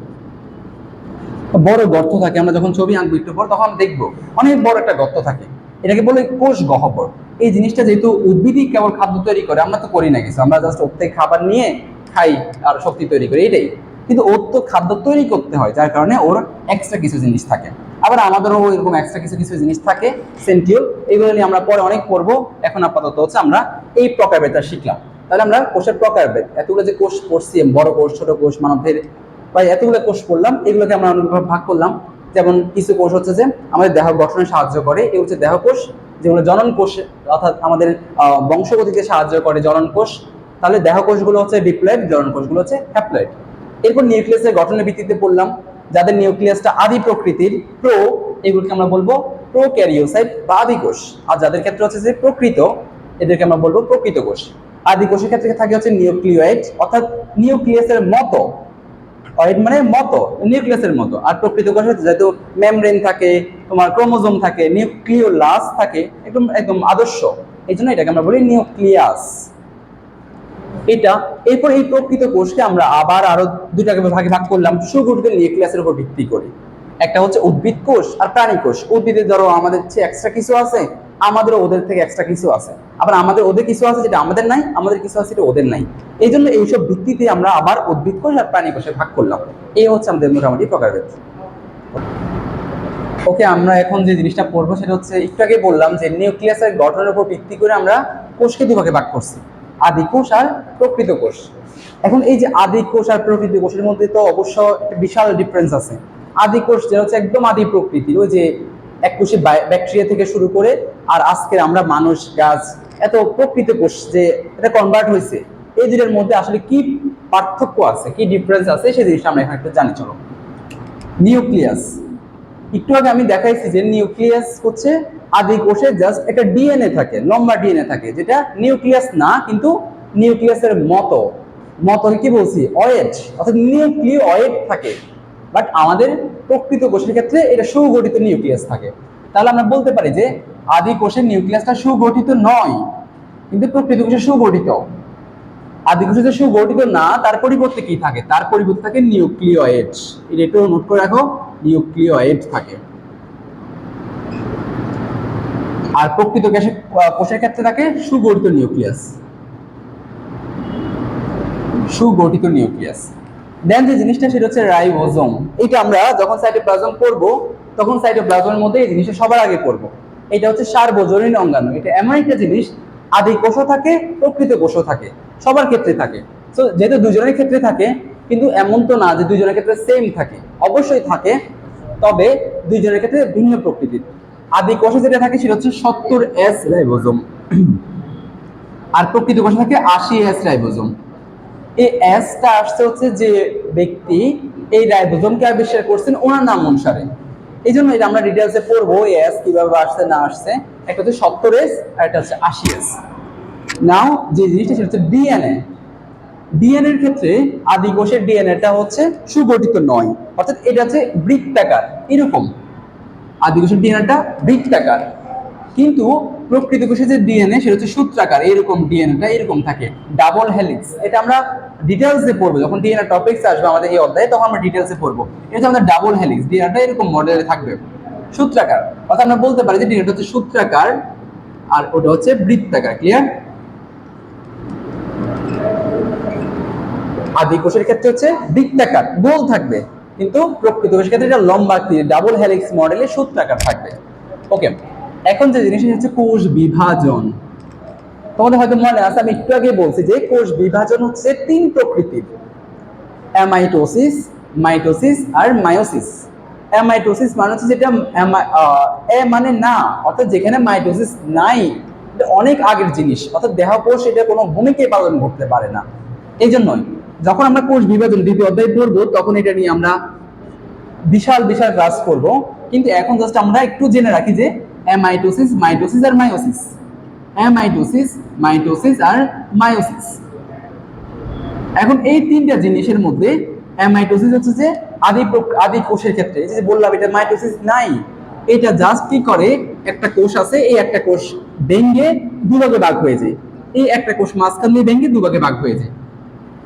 বড় গর্ত থাকে, আমরা যখন ছবি আঁকবো একটু পর তখন দেখবো অনেক বড় একটা গর্ত থাকে, এটাকে বলে কোষ গহ্বর। এই জিনিসটা যেহেতু উদ্ভিদই কেবল খাদ্য তৈরি করে, আমরা তো করি না কিছু, আমরা জাস্ট ওর থেকে খাবার নিয়ে খাই আর শক্তি তৈরি করি, এটাই। কিন্তু ওর তো খাদ্য তৈরি করতে হয়, যার কারণে ওর এক্সট্রা কিছু জিনিস থাকে। আবার আমাদেরও এরকম এক্সট্রা কিছু কিছু জিনিস থাকে, সেন্ট্রিওল, এগুলো নিয়ে আমরা পরে অনেক পড়বো। এখন আপাতত হচ্ছে আমরা এই প্রকারভেদটা শিখলাম। তাহলে আমরা কোষের প্রকারভেদ, এতগুলো যে কোষ পড়ছি, বড় কোষ, ছোট কোষ, মানবদের প্রায় এতগুলো কোষ পড়লাম, এগুলোকে আমরা অনেকভাবে ভাগ করলাম। যেমন কিছু কোষ হচ্ছে যে আমাদের দেহ গঠনে সাহায্য করে, এগুলো হচ্ছে দেহ কোষ। যেগুলো জনন কোষ, অর্থাৎ আমাদের বংশগতিতে সাহায্য করে, জনন কোষ। তাহলে দেহ কোষগুলো হচ্ছে ডিপ্লয়েড, জনন কোষগুলো হচ্ছে হ্যাপ্লয়েড। এরপর নিউক্লিয়াসের গঠনের ভিত্তিতে পড়লাম, যাদের নিউক্লিয়াসটা আদি প্রকৃতির, প্রো, এগুলোকে আমরা বলবো প্রোক্যারিওসাইট বা আদি কোষ। আর যাদের ক্ষেত্রে হচ্ছে যে প্রকৃত, এদেরকে আমরা বলবো প্রকৃত কোষ। আদি কোষের ক্ষেত্রে থাকে হচ্ছে নিউক্লিয়েট, অর্থাৎ নিউক্লিয়াসের মতো, অয়েড মানে মতো, নিউক্লিয়াসের মতো। আর প্রকৃত কোষে যেহেতু মেমব্রেন থাকে, তোমার ক্রোমোজোম থাকে, নিউক্লিওলাস থাকে, একদম একদম আদর্শ, এই জন্য এটাকে আমরা বলি নিউক্লিয়াস। এটা এরপর এই প্রকৃত কোষকে আমরা আবার আরো দুটা ভাগে ভাগ করলাম সুগঠিত নিউক্লিয়াসের উপর ভিত্তি করে। একটা হচ্ছে উদ্ভিদ কোষ আর প্রাণী কোষ। উদ্ভিদের ধরো আমাদের চেয়ে এক্সট্রা কিছু আছে, আমাদের ওদের থেকে এক্সট্রা কিছু আছে, আবার আমাদের ওদের কিছু আছে যেটা আমাদের নাই, আমাদের কিছু আছে যেটা ওদের নাই। এই জন্য এইসব ভিত্তিতে আমরা আবার উদ্ভিদ কোষ আর প্রাণী কোষে ভাগ করলাম। এই হচ্ছে আমাদের মোটামুটি প্রকারভেদ। ওকে, আমরা এখন যে জিনিসটা পড়বো সেটা হচ্ছে একটু আগে বললাম যে নিউক্লিয়াসের গঠনের উপর ভিত্তি করে আমরা কোষকে দুভাগে ভাগ করছি, আদি কোষ আর প্রকৃত কোষ। এখন এই যে আদি কোষ আর প্রকৃত কোষের মধ্যে তো অবশ্য একটা বিশাল ডিফারেন্স আছে। আদি কোষ যেটা হচ্ছে একদম আদি প্রকৃতির, ওই যে এককোষী ব্যাকটেরিয়া থেকে শুরু করে আর আজকের আমরা মানুষ গাছ এত প্রকৃত কোষ যে এটা কনভার্ট হয়েছে, এই দুটোর মধ্যে আসলে কি পার্থক্য আছে, কি ডিফারেন্স আছে সেই জিনিসটা আমরা এখানে একটু জানি। চলো, নিউক্লিয়াস একটু আগে আমি দেখাইছি যে নিউক্লিয়াস হচ্ছে আদি কোষে জাস্ট একটা ডিএনএ থাকে, লম্বা ডিএনএ থাকে, যেটা নিউক্লিয়াস না কিন্তু নিউক্লিয়াসের মতো। মতো কি বলছি, অয়েড, অর্থাৎ নিউক্লিওয়েড থাকে। বাট আমাদের প্রকৃত কোষের ক্ষেত্রে এটা সুগঠিত নিউক্লিয়াস থাকে। তাহলে আমরা বলতে পারি যে আদি কোষের নিউক্লিয়াসটা সুগঠিত নয়, কিন্তু প্রকৃত কোষে সুগঠিত। আদি কোষে যে সুগঠিত না, তার পরিবর্তে কি থাকে, তার পরিবর্তে থাকে নিউক্লিওয়েড। এটা একটু নোট করে রাখো, নিউক্লিওয়েড থাকে। আর প্রকৃত কোষের ক্ষেত্রে থাকে সুগঠিত নিউক্লিয়াস, সুগঠিত নিউক্লিয়াস। দেন যে জিনিসটা সেটা হচ্ছে রাইবোজোম। এটা আমরা যখন সাইটোপ্লাজম পড়বো তখন সাইটোপ্লাজমের মধ্যে এই জিনিসটা সবার আগে পড়বো। এটা হচ্ছে সার্বজনীন অঙ্গাণু। এটা এমন একটা জিনিস, আদি কোষও থাকে প্রকৃত কোষও থাকে, সবার ক্ষেত্রে থাকে। তো যেহেতু দুজনের ক্ষেত্রে থাকে, কিন্তু এমন তো না যে দুজনের ক্ষেত্রে সেম থাকে, অবশ্যই থাকে, তবে দুইজনের ক্ষেত্রে ভিন্ন প্রকৃতির। আদি কোষে যেটা থাকে সেটা হচ্ছে 70S রাইবোজোম, আর প্রকৃত কোষে থাকে 80S রাইবোজোম। এই এসটা আসছে হচ্ছে যে ব্যক্তি এই রাইবোজোমকে আবিষ্কার করছেন ওনার নাম অনুসারে। এই জন্য এটা আমরা ডিটেলসে পড়বো এস কিভাবে আসছে না আসছে। একটা হচ্ছে 70S আর একটা হচ্ছে 80S। নাও যে জিনিসটা সেটা হচ্ছে ডিএনএ। ডিএনএ এর ক্ষেত্রে আদি কোষের ডিএনএটা হচ্ছে সুগঠিত নয়, অর্থাৎ এটা হচ্ছে বৃত্তাকার এরকম। আদি কোষের ডিএনএটা বৃত্তাকার, কিন্তু প্রকৃত কোষের যে ডিএনএ সেটা হচ্ছে সূত্রাকার, এরকম ডিএনএটা এরকম থাকে, ডাবল হেলিক্স। এটা আমরা ডিটেলসে পড়বো যখন ডিএনএ টপিকস আসবে আমাদের এই অধ্যায়ে, তখন আমরা ডিটেলসে পড়বো। এটা হচ্ছে আমাদের ডাবল হেলিক্স, ডিএনএটা এরকম মডেলে থাকবে, সূত্রাকার। অর্থাৎ আমরা বলতে পারি যে ডিএনএটা হচ্ছে সূত্রাকার আর ওটা হচ্ছে বৃত্তাকার। ক্লিয়ার? আদি কোষের ক্ষেত্রে হচ্ছে বৃত্তাকার, গোল থাকবে, কিন্তু প্রকৃত কোষের ক্ষেত্রে এটা লম্বা ডাবল হেলিক্স মডেলে সূত্রাকার থাকবে। ওকে, এখন যে জিনিসটা হচ্ছে কোষ বিভাজন। তোমাদের হয়তো মনে আছে আমি একটু আগে বলছি যে কোষ বিভাজন হচ্ছে 3 প্রকৃতির, অ্যামাইটোসিস, মাইটোসিস আর মায়োসিস। অ্যামাইটোসিস মানে হচ্ছে যেটা এ মানে না, অর্থাৎ যেখানে মাইটোসিস নাই, এটা অনেক আগের জিনিস, অর্থাৎ দেহকোষ এটা কোনো ভূমিকাই পালন করতে পারে না। এই জন্যই যখন আমরা কোষ বিভাজন দ্বিতীয় অধ্যায় পড়বো তখন এটা নিয়ে আমরা বিশাল বিশাল ক্লাস করব। কিন্তু এখন জাস্ট আমরা একটু জেনে রাখি যে অ্যামাইটোসিস, মাইটোসিস আর মায়োসিস। অ্যামাইটোসিস, মাইটোসিস আর মায়োসিস। এখন এই তিনটা জিনিসের মধ্যে অ্যামাইটোসিস হচ্ছে যে আদি কোষের ক্ষেত্রে, এই যে বললাম এটা মাইটোসিস নাই, এটা জাস্ট কি করে, একটা কোষ আছে, এই একটা কোষ ভেঙে দুভাগে ভাগ হয়ে যায়, এই একটা কোষ মাঝখান দিয়ে ভেঙে দুভাগে ভাগ হয়ে যায়,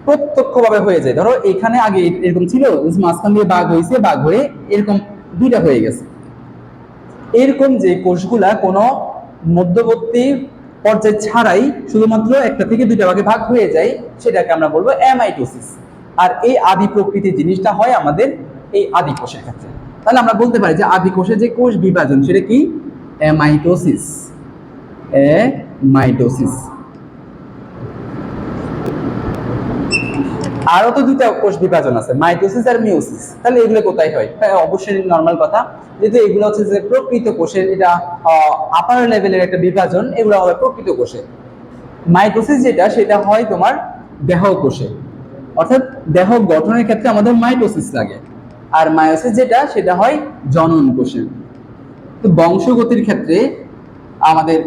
প্রত্যক্ষভাবে হয়ে যায়। ধরো এখানে আগে এরকম ছিল, মাঝখান দিয়ে ভাগ হয়েছে, ভাগ হয়ে এরকম দুইটা হয়ে গেছে। এরকম যে কোষগুলা কোনো মধ্যবর্তী পর্যায় ছাড়াই শুধুমাত্র একটা থেকে দুইটা ভাগে ভাগ হয়ে যায়, সেটাকে আমরা বলবো অ্যামাইটোসিস। আর এই আদি প্রকৃতির জিনিসটা হয় আমাদের এই আদি কোষের ক্ষেত্রে। তাহলে আমরা বলতে পারি যে আদি কোষের যে কোষ বিভাজন সেটা কি, অ্যামাইটোসিস। অ্যামাইটোসিস। আরো তো দুইটা কোষ বিভাজন আছে, মাইটোসিস আর মিওসিস। তাহলে এগুলো কোথায় হয়? অবশ্যই নর্মাল কথা, যেহেতু এগুলো হচ্ছে যে প্রকৃত কোষের, এটা আপার লেভেলের একটা বিভাজন, এগুলো হবে প্রকৃত কোষে। মাইটোসিস যেটা সেটা হয় তোমার দেহ কোষে, অর্থাৎ দেহ গঠনের ক্ষেত্রে আমাদের মাইটোসিস লাগে। আর মায়োসিস যেটা সেটা হয় জনন কোষে। তো বংশগতির ক্ষেত্রে আমাদের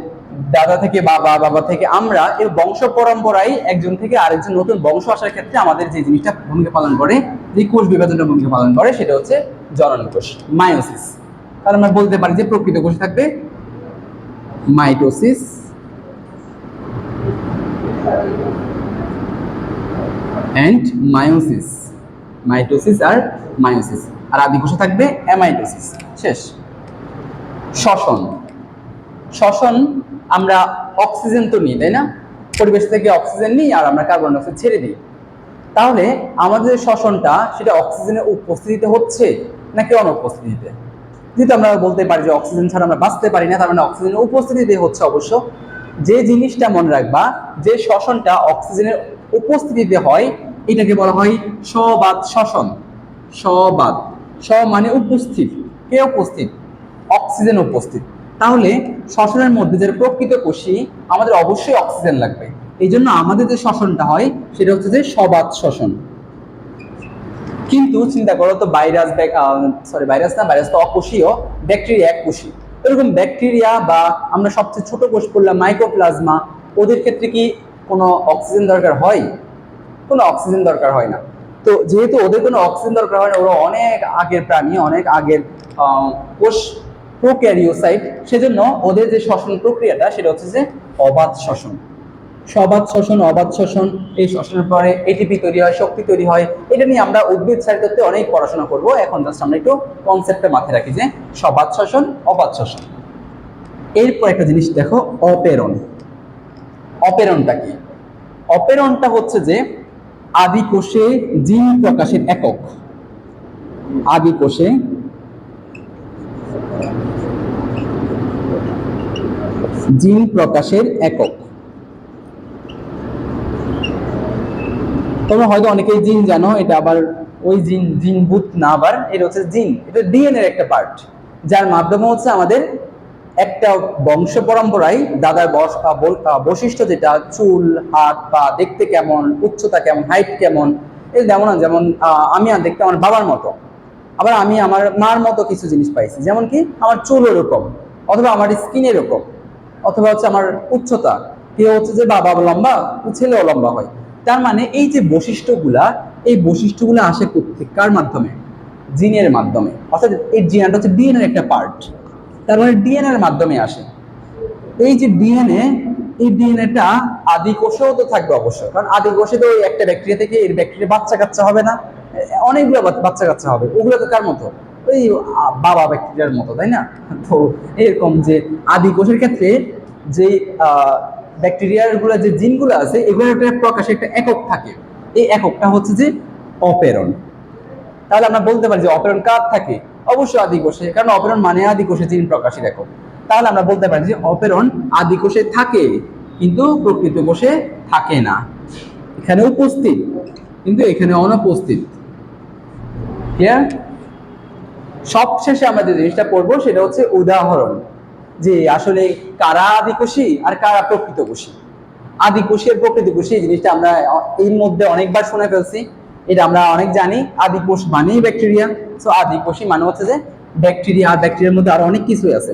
দাদা থেকে বাবা, বাবা থেকে আমরা, এর বংশ পরম্পরায় একজন থেকে আরেকজন নতুন বংশ আসার ক্ষেত্রে আমাদের যে জিনিসটা ভূমিকা পালন করে, যে কোষ বিভাজনটা ভূমিকা পালন করে, সেটা হচ্ছে জনন কোষ, মায়োসিস। তাহলে আমরা বলতে পারি যে প্রকৃত কোষে থাকবে মাইটোসিস, অ্যান্ড মায়োসিস, মাইটোসিস আর মায়োসিস, আর আদি কোষে থাকবে অ্যামাইটোসিস। শেষ। শ্বসন, শ্বসন আমরা অক্সিজেন তো নিই, তাই না? পরিবেশ থেকে অক্সিজেন নিই আর আমরা কার্বন ডাইঅক্সাইড ছেড়ে দিই। তাহলে আমাদের শ্বসনটা সেটা অক্সিজেনের উপস্থিতিতে হচ্ছে নাকি অনুপস্থিতিতে? যেহেতু আমরা বলতে পারি যে অক্সিজেন ছাড়া আমরা বাঁচতে পারি না, তার মানে অক্সিজেনের উপস্থিতিতে হচ্ছে। অবশ্য যে জিনিসটা মনে রাখবা, যে শ্বসনটা অক্সিজেনের উপস্থিতিতে হয় এটাকে বলা হয় স্ববাদ শ্বসন। স্ববাদ, স্ব মানে উপস্থিত, কে উপস্থিত? অক্সিজেন উপস্থিত। তাহলে শ্বসনের মধ্যে যে প্রকৃত কোষী, আমাদের অবশ্যই অক্সিজেন লাগবে। এই জন্য আমাদের যে শ্বসনটা হয় সেটা হচ্ছে যে স্ববাদ শ্বসন। কিন্তু চিন্তা করো তো, ভাইরাস ভাইরাস না, ভাইরাস তো অকোষীয়, ব্যাকটেরিয়া এককোষী। এরকম ব্যাকটেরিয়া বা আমরা সবচেয়ে ছোট কোষ করলাম মাইক্রোপ্লাজমা, ওদের ক্ষেত্রে কি কোনো অক্সিজেন দরকার হয়? কোনো অক্সিজেন দরকার হয় না। তো যেহেতু ওদের কোনো অক্সিজেন দরকার হয় না, ওরা অনেক আগের প্রাণী, অনেক আগের কোষ, প্রোক্যারিওসাইট, সেজন্য ওদের যে শ্বসন প্রক্রিয়াটা সেটা হচ্ছে যে অবাধ শ্বসন। সবাদ শ্বসন, অবাধ শ্বসন, এই শ্বসনের পরে এটিপি তৈরি হয়, শক্তি তৈরি হয়। এটা নিয়ে আমরা উদ্ভিদ সাহিত্যে অনেক পড়াশোনা করব। এখন জাস্ট আমরা একটু কনসেপ্টটা মাথায় রাখি যে সবাদ শ্বসন, অবাধ শ্বসন। এরপর একটা জিনিস দেখো, অপেরণ। অপেরণটা কি? অপেরণটা হচ্ছে যে আদি কোষে জিন প্রকাশের একক। আদি কোষে জিন প্রকাশের একক। তোমরা হয়তো অনেকেই জিন জানো, এটা আবার ওই জিন, জিনভূত না, আবার এটা হচ্ছে জিন, এটা ডিএনএর একটা পার্ট, যার মাধ্যমে হচ্ছে আমাদের একটা বংশ পরম্পরায় দাদার বৈশিষ্ট্য, যেটা চুল, হাত পা দেখতে কেমন, উচ্চতা কেমন, হাইট কেমন, এই যেমন আমি দেখতে আমার বাবার মতো, আবার আমি আমার মার মতো কিছু জিনিস পাইছি, যেমন কি আমার চুল এরকম, অথবা আমার স্কিন এরকম, অথবা হচ্ছে আমার উচ্চতা, কেউ হচ্ছে যে বাবা লম্বা, ছেলেও লম্বা হয়। তার মানে এই যে বৈশিষ্ট্যগুলা, এই বৈশিষ্ট্যগুলো আসে কোত্থেকে, কার মাধ্যমে? জিনের মাধ্যমে। অর্থাৎ এই জিনটা হচ্ছে ডিএনএর একটা পার্ট, তার মানে ডিএনএর মাধ্যমে আসে। এই যে ডিএনএ, এই ডিএনএটা আদি কোষেও তো থাকবে অবশ্যই, কারণ আদি কোষে তো ওই একটা ব্যাকটেরিয়া থেকে এর ব্যাকটেরিয়া বাচ্চা কাচ্চা হবে না, অনেকগুলো বাচ্চা কাচ্চা হবে। ওগুলো তো কার মতো? ওই বাবা ব্যাকটেরিয়ার মতো, তাই না? তো এরকম যে আদি কোষের ক্ষেত্রে যে ব্যাকটেরিয়ার গুলো, যে জিনগুলো আছে, এগুলোর একটা প্রকাশে একটা একক থাকে। এই এককটা হচ্ছে যে অপেরণ। তাহলে আমরা বলতে পারি যে অপেরণ কার থাকে? অবশ্যই আদি কোষে, কারণ অপেরণ মানে আদি কোষে জিন প্রকাশের একক। তাহলে আমরা বলতে পারি যে অপেরণ আদি কোষে থাকে কিন্তু প্রকৃত কোষে থাকে না। এখানে উপস্থিত কিন্তু এখানে অনুপস্থিত। ক্লিয়ার? সবশেষে আমরা যে জিনিসটা পড়বো সেটা হচ্ছে উদাহরণ, যে আসলে কারা আদি কোষী আর কারা প্রকৃত কোষী। আদি কোষী আর প্রকৃত কোষী, এই জিনিসটা আমরা এর মধ্যে অনেকবার শুনে ফেলছি, এটা আমরা অনেক জানি। আদি কোষ মানেই ব্যাকটেরিয়া, সো আদি কোষী মানে হচ্ছে যে ব্যাকটেরিয়া। আর ব্যাকটেরিয়ার মধ্যে আরো অনেক কিছুই আছে,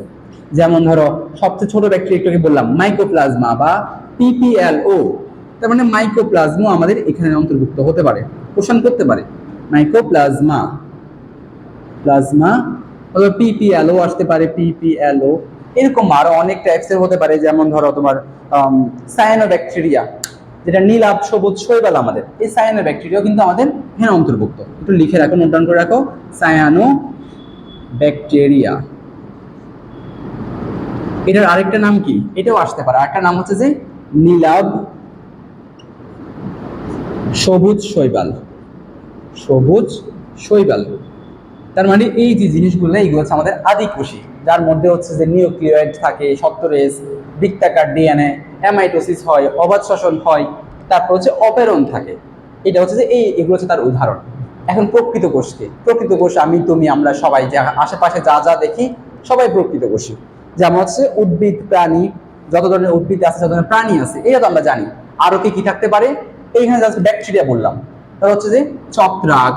যেমন ধরো সবচেয়ে ছোট ব্যাকটেরিয়াটাকে বললাম মাইক্রোপ্লাজমা বা পিপিএলও। তার মানে মাইক্রোপ্লাজমা আমাদের এখানে অন্তর্ভুক্ত হতে পারে, পোষণ করতে পারে। মাইক্রোপ্লাজমা, প্লাজমা, অথবা পিপিএলও আসতে পারে, পিপিএলও। এরকম আরো অনেক টাইপসের হতে পারে, যেমন ধরো তোমার সায়ানোব্যাকটেরিয়া, যেটা নীলাভ সবুজ শৈবাল আমাদের, এই সায়ানোব্যাকটেরিয়াও কিন্তু আমাদের এখানে অন্তর্ভুক্ত। একটু লিখে রাখো, নোট ডাউন করে রাখো, সায়ানোব্যাকটেরিয়া। এটার আরেকটা নাম কি? এটাও আসতে পারে, আরেকটা নাম হচ্ছে যে নীলাভ সবুজ শৈবাল। সবুজ শৈবাল। তার মানে এই যে জিনিসগুলো, এইগুলো হচ্ছে আমাদের আদি কোষী, যার মধ্যে হচ্ছে যে নিউক্লিয়েট থাকে, সত্তরেস, বৃত্তাকার ডিএনএ, অ্যামাইটোসিস হয়, অবাধ শ্বসন হয়, তারপর হচ্ছে অপেরণ থাকে। এটা হচ্ছে যে এগুলো হচ্ছে তার উদাহরণ। এখন প্রকৃত কোষকে, প্রকৃত কোষ আমি, তুমি, আমরা সবাই, যে আশেপাশে যা যা দেখি সবাই প্রকৃত কোষী। যেমন হচ্ছে উদ্ভিদ, প্রাণী, যত ধরনের উদ্ভিদ আছে, যত ধরনের প্রাণী আছে, এটা তো আমরা জানি। আরো কি কি থাকতে পারে? এইখানে জাস্ট ব্যাকটেরিয়া বললাম, তার হচ্ছে যে ছত্রাক,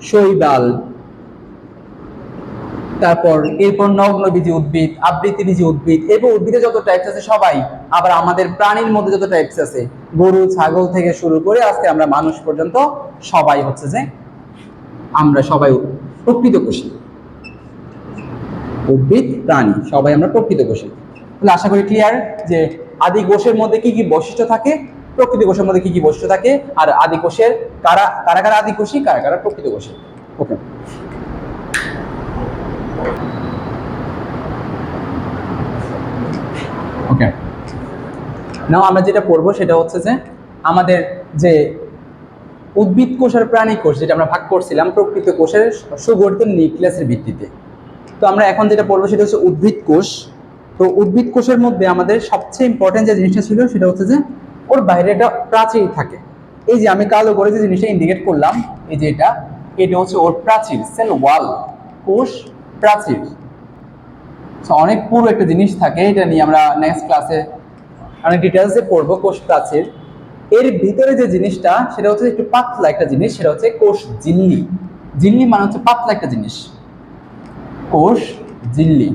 শৈবাল, তারপর এরপর নগ্নবীজী উদ্ভিদ, আবৃতবীজী উদ্ভিদ, এবং উদ্ভিদে যত টাইপস আছে সবাই। আবার আমাদের প্রাণীর মধ্যে যত টাইপস আছে, গরু, ছাগল থেকে শুরু করে আজকে আমরা মানুষ পর্যন্ত, সবাই হচ্ছে যে আমরা সবাই প্রকৃত কোষী। উদ্ভিদ, প্রাণী, সবাই আমরা প্রকৃত কোষী। তাহলে আশা করি ক্লিয়ার যে আদি কোষের মধ্যে কি কি বৈশিষ্ট্য থাকে প্রকৃত কোষের মধ্যে কি কি বৈশিষ্ট্য থাকে, আর আদি কোষের কারা কারা কারা আদি কোষী, কারা কারা প্রকৃত কোষী। ওকে, ওকে, নাও আমরা যেটা পড়বো সেটা হচ্ছে যে আমাদের যে উদ্ভিদ কোষ আর প্রাণী কোষ যেটা আমরা ভাগ করছিলাম প্রকৃত কোষের সুগঠিত নিউক্লিয়াসের ভিত্তিতে। তো আমরা এখন যেটা পড়বো সেটা হচ্ছে উদ্ভিদ কোষ। তো উদ্ভিদ কোষের মধ্যে আমাদের সবচেয়ে ইম্পর্টেন্ট যে জিনিসটা ছিল সেটা হচ্ছে যে ওর বাইরে একটা প্রাচীর থাকে। এই যে আমি কালো করে যে জিনিসটা ইন্ডিকেট করলাম, এই যে এটা হচ্ছে ওর প্রাচীর, সেল ওয়াল, কোষ প্রাচীর। অনেক পুরো একটা জিনিস থাকে, এটা নিয়ে আমরা নেক্সট ক্লাসে অনেক ডিটেলসে পড়বো। কোষ প্রাচীর, এর ভিতরে যে জিনিসটা সেটা হচ্ছে একটু পাতলা একটা জিনিস, সেটা হচ্ছে কোষ ঝিল্লি। ঝিল্লি মানে হচ্ছে পাতলা একটা জিনিস, কোষ ঝিল্লি।